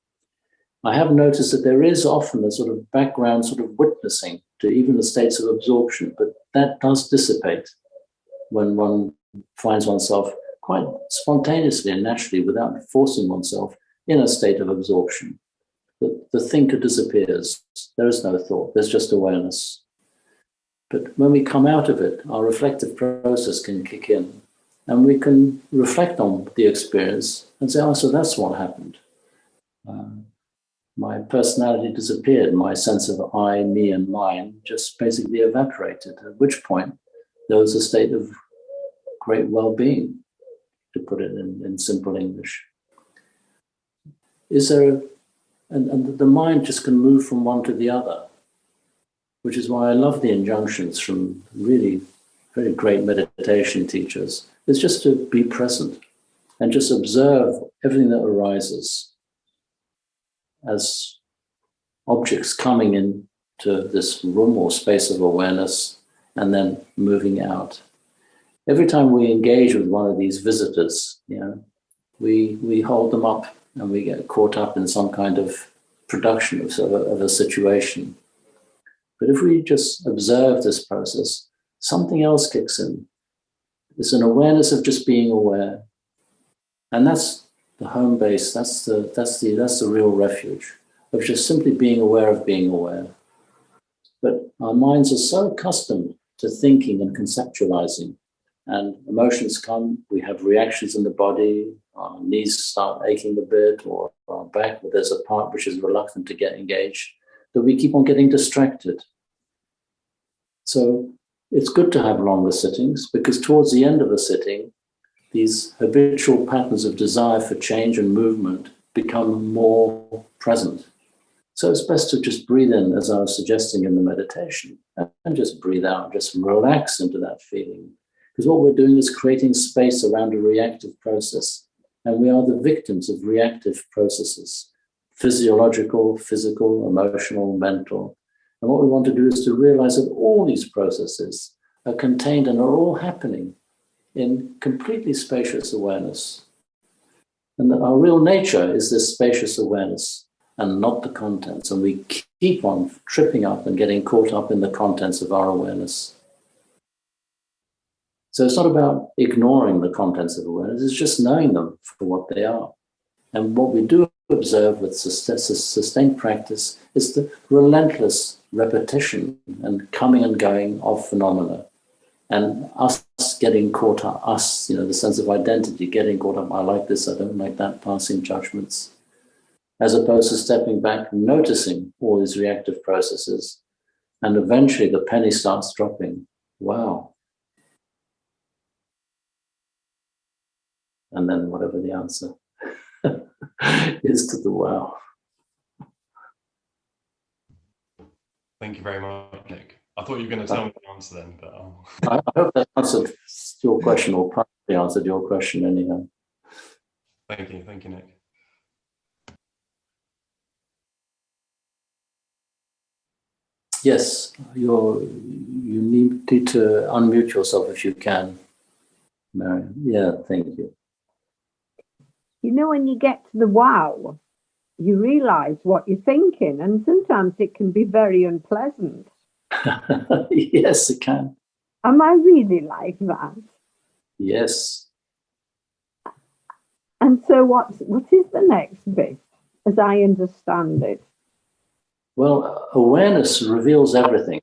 I have noticed that there is often a sort of background sort of witnessing to even the states of absorption, but that does dissipate when one finds oneself quite spontaneously and naturally, without forcing oneself, in a state of absorption. The thinker disappears. There is no thought. There's just awareness. But when we come out of it, our reflective process can kick in, and we can reflect on the experience and say, oh, so that's what happened. My personality disappeared. My sense of I, me, and mine just basically evaporated, at which point there was a state of great well-being, to put it in simple English. And the mind just can move from one to the other, which is why I love the injunctions from really very great meditation teachers. It's just to be present and just observe everything that arises as objects coming into this room or space of awareness and then moving out. Every time we engage with one of these visitors, we hold them up and we get caught up in some kind of production of a situation. But if we just observe this process, something else kicks in. It's an awareness of just being aware. And that's the home base, that's the real refuge, of just simply being aware of being aware. But our minds are so accustomed to thinking and conceptualizing, and emotions come, we have reactions in the body, our knees start aching a bit, or our back, but there's a part which is reluctant to get engaged, that we keep on getting distracted. So it's good to have longer sittings, because towards the end of a sitting, these habitual patterns of desire for change and movement become more present. So it's best to just breathe in, as I was suggesting in the meditation, and just breathe out, just relax into that feeling. Because what we're doing is creating space around a reactive process, and we are the victims of reactive processes, physiological, physical, emotional, mental. And what we want to do is to realize that all these processes are contained and are all happening in completely spacious awareness. And that our real nature is this spacious awareness and not the contents. And we keep on tripping up and getting caught up in the contents of our awareness. So it's not about ignoring the contents of awareness, it's just knowing them for what they are. And what we do observe with sustained practice is the relentless repetition and coming and going of phenomena. And us getting caught up, the sense of identity, getting caught up, I like this, I don't like that, passing judgments, as opposed to stepping back, noticing all these reactive processes, and eventually the penny starts dropping. Wow. And then whatever the answer is to the wow. Thank you very much, Nick. I thought you were going to tell me the answer then, but I hope that answered your question, or partly answered your question anyhow. Thank you, Nick. Yes, you need to unmute yourself if you can, Mary. Yeah, thank you. You know, when you get to the wow, you realize what you're thinking, and sometimes it can be very unpleasant. Yes, it can. Am I really like that? Yes. And so what is the next bit, as I understand it? Well, awareness reveals everything.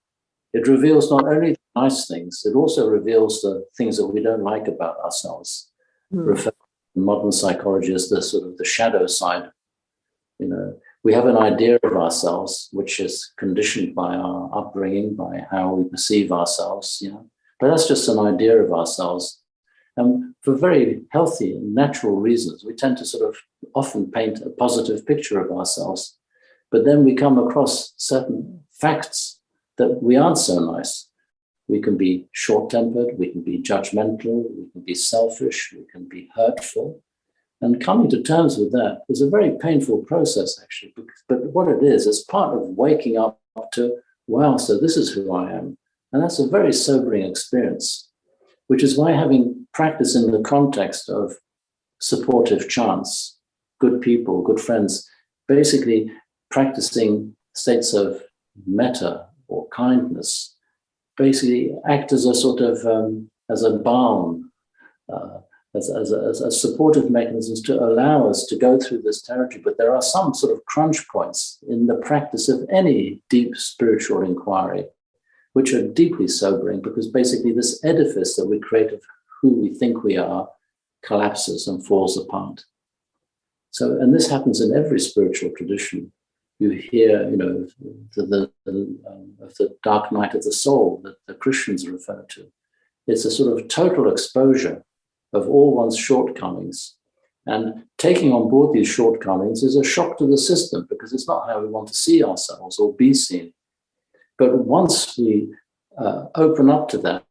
It reveals not only the nice things, it also reveals the things that we don't like about ourselves. Referred in modern psychology as the sort of the shadow side. We have an idea of ourselves, which is conditioned by our upbringing, by how we perceive ourselves, But that's just an idea of ourselves. And for very healthy and natural reasons, we tend to sort of often paint a positive picture of ourselves. But then we come across certain facts that we aren't so nice. We can be short-tempered, we can be judgmental, we can be selfish, we can be hurtful. And coming to terms with that is a very painful process, actually. But what it is part of waking up to, wow, so this is who I am. And that's a very sobering experience, which is why having practice in the context of supportive chants, good people, good friends, basically practicing states of metta or kindness, basically act as a sort of, as a balm, as supportive mechanisms to allow us to go through this territory. But there are some sort of crunch points in the practice of any deep spiritual inquiry, which are deeply sobering, because basically this edifice that we create of who we think we are collapses and falls apart. So, and this happens in every spiritual tradition. You hear, you know, of the dark night of the soul that the Christians refer to. It's a sort of total exposure of all one's shortcomings. And taking on board these shortcomings is a shock to the system, because it's not how we want to see ourselves or be seen. But once we open up to that,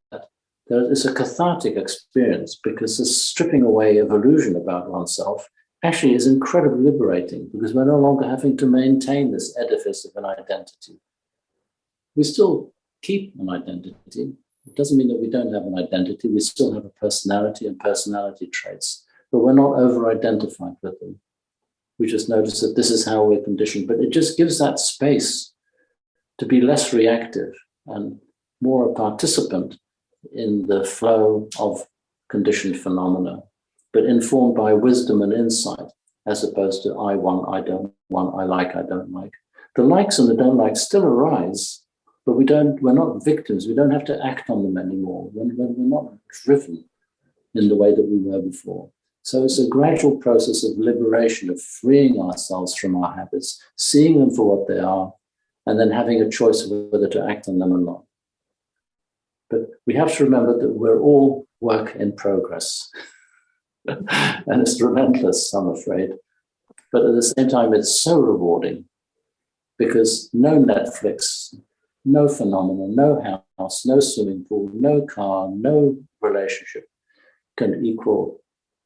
there is a cathartic experience, because the stripping away of illusion about oneself actually is incredibly liberating, because we're no longer having to maintain this edifice of an identity. We still keep an identity. It doesn't mean that we don't have an identity. We still have a personality and personality traits, but we're not over-identified with them. We just notice that this is how we're conditioned, but it just gives that space to be less reactive and more a participant in the flow of conditioned phenomena, but informed by wisdom and insight, as opposed to I want, I don't want, I don't like. The likes and the don't likes still arise, but we're not victims. We don't have to act on them anymore. We're not driven in the way that we were before. So it's a gradual process of liberation, of freeing ourselves from our habits, seeing them for what they are, and then having a choice of whether to act on them or not. But we have to remember that we're all work in progress. And it's relentless, I'm afraid. But at the same time, it's so rewarding, because no Netflix, no phenomenon, no house, no swimming pool, no car, no relationship can equal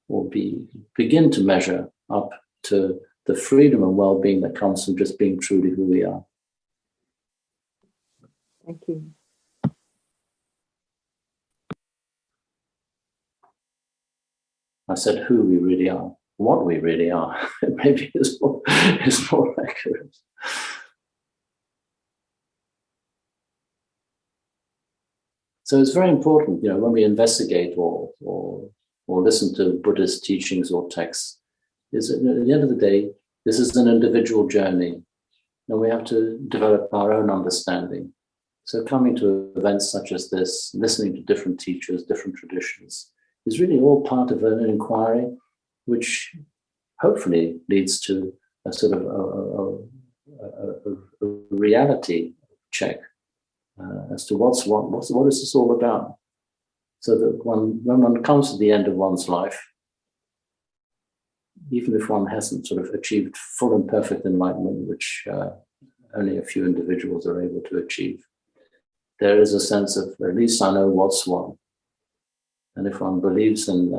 or begin to measure up to the freedom and well-being that comes from just being truly who we are. Thank you. I said who we really are, what we really are. Maybe is more accurate. So it's very important, you know, when we investigate or listen to Buddhist teachings or texts, is that at the end of the day, this is an individual journey, and we have to develop our own understanding. So coming to events such as this, listening to different teachers, different traditions, is really all part of an inquiry, which hopefully leads to a sort of a reality check as to what is this all about. So that when one comes to the end of one's life, even if one hasn't sort of achieved full and perfect enlightenment, which only a few individuals are able to achieve, there is a sense of, at least I know what's what. And if one believes in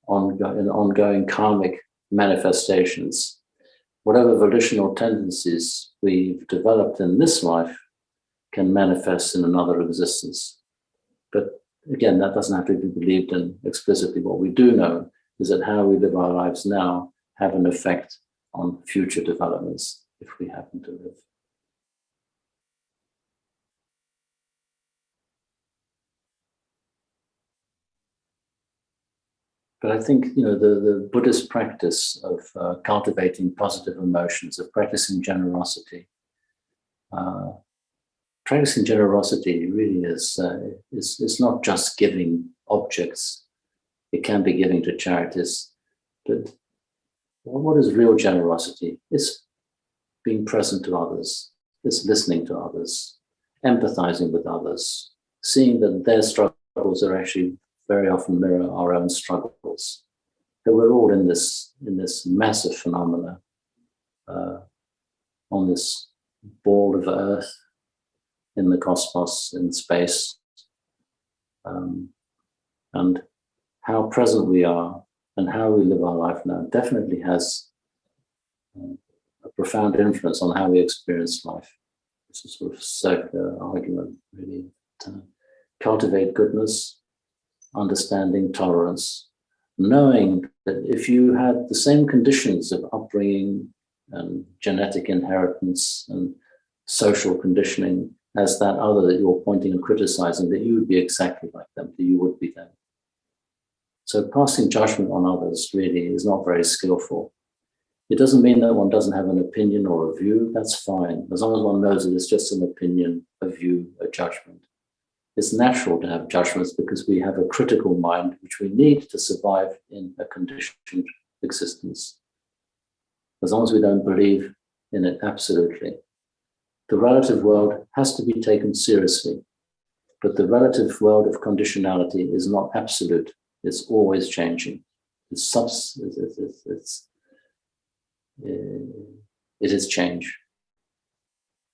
ongoing karmic manifestations, whatever volitional tendencies we've developed in this life can manifest in another existence. But again, that doesn't have to be believed in explicitly. What we do know is that how we live our lives now have an effect on future developments, if we happen to live. But I think, you know, the Buddhist practice of cultivating positive emotions, of practicing generosity, really is not just giving objects. It can be giving to charities, but what is real generosity? It's being present to others. It's listening to others, empathizing with others, seeing that their struggles are actually very often mirror our own struggles. That we're all in this massive phenomena, on this ball of earth, in the cosmos, in space, and how present we are and how we live our life now definitely has a profound influence on how we experience life. It's a sort of circular argument, really. To cultivate goodness, understanding, tolerance, knowing that if you had the same conditions of upbringing and genetic inheritance and social conditioning as that other that you're pointing and criticizing, that you would be exactly like them, that you would be them. So passing judgment on others really is not very skillful. It doesn't mean that one doesn't have an opinion or a view. That's fine, as long as one knows that it's just an opinion, a view, a judgment. It's natural to have judgments because we have a critical mind which we need to survive in a conditioned existence. As long as we don't believe in it absolutely. The relative world has to be taken seriously, but the relative world of conditionality is not absolute. It's always changing. It is change.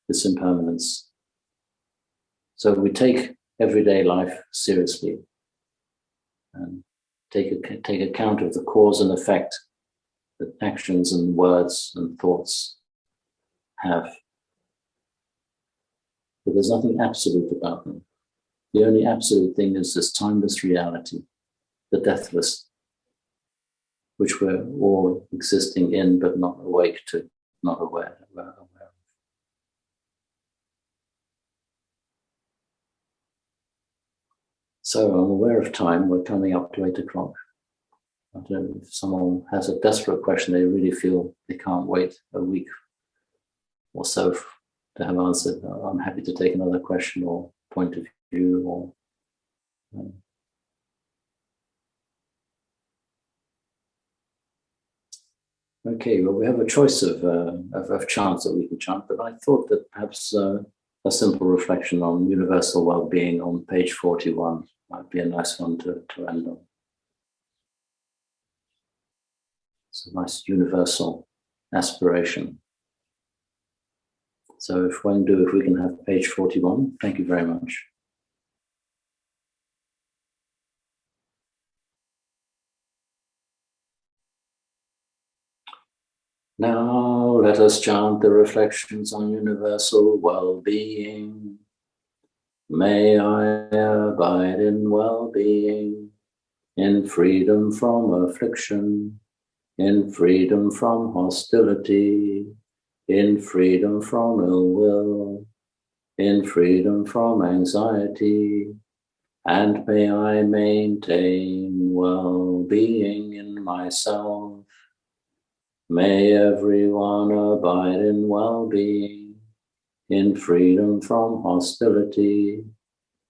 It's impermanence. So we take everyday life seriously and take account of the cause and effect that actions and words and thoughts have. But there's nothing absolute about them. The only absolute thing is this timeless reality, the deathless, which we're all existing in but not awake to, not aware of. So I'm aware of time. We're coming up to 8 o'clock. I don't know if someone has a desperate question, they really feel they can't wait a week or so to have answered. I'm happy to take another question or point of view or okay, well, we have a choice of chants that we can chant, but I thought that perhaps a simple reflection on universal well-being on page 41 might be a nice one to end on. It's a nice universal aspiration. So if we can have page 41, thank you very much. Now let us chant the reflections on universal well-being. May I abide in well-being, in freedom from affliction, in freedom from hostility, in freedom from ill will, in freedom from anxiety, and may I maintain well-being in myself. May everyone abide in well-being, in freedom from hostility,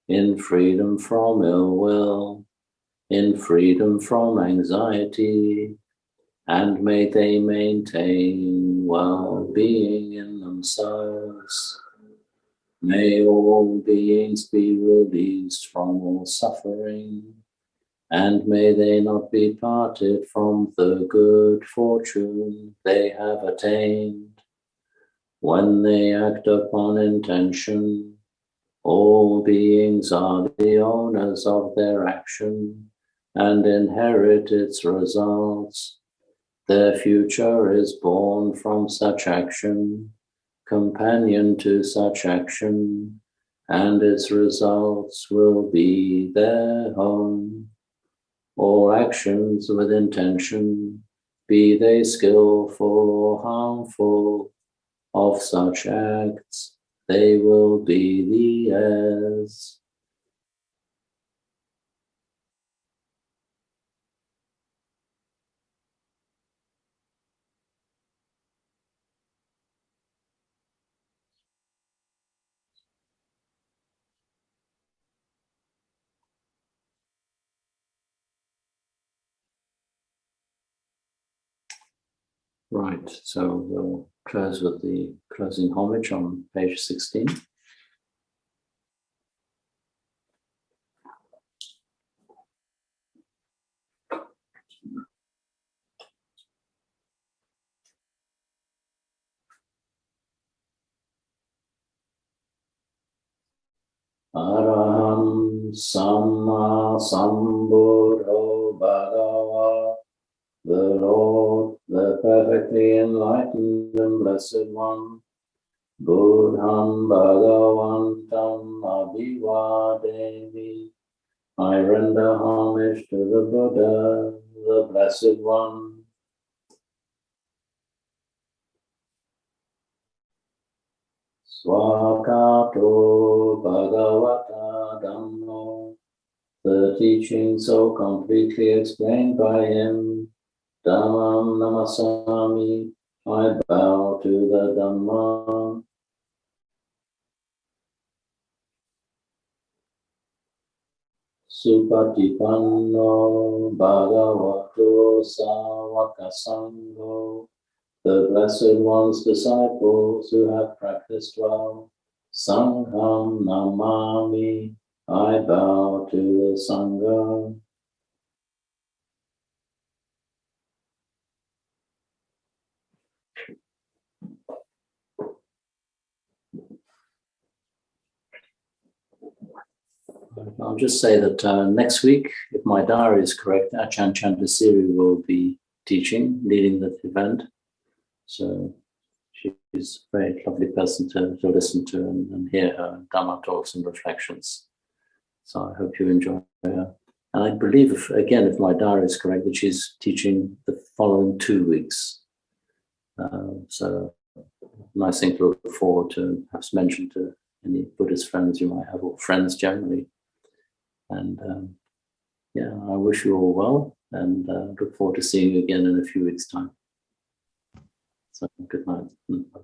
in freedom from ill will, in freedom from anxiety, and may they maintain well-being in themselves. May all beings be released from all suffering, and may they not be parted from the good fortune they have attained. When they act upon intention, all beings are the owners of their action and inherit its results. Their future is born from such action, companion to such action, and its results will be their home. All actions with intention, be they skillful or harmful, of such acts, they will be the heirs. Right, so we'll close with the closing homage on page 16. Araham Samma Sambuddho Bhagava, the Lord, the perfectly enlightened and blessed one, Buddham Bhagavantam Abhivademi. I render homage to the Buddha, the blessed one. Swakato Bhagavata Dhammo, the teaching so completely explained by him, Dhammam namasami. I bow to the Dhamma. Supatipanno bhagavato sāvaka sangho. The Blessed One's disciples who have practiced well. Sangham namami. I bow to the Sangha. I'll just say that next week, if my diary is correct, Ajahn Chah will be teaching, leading the event. So she's a very lovely person to listen to and hear her Dhamma talks and reflections. So I hope you enjoy her. And I believe, if my diary is correct, that she's teaching the following 2 weeks. So nice thing to look forward to, and perhaps mention to any Buddhist friends you might have, or friends generally. And I wish you all well, and look forward to seeing you again in a few weeks' time. So good night. Bye-bye.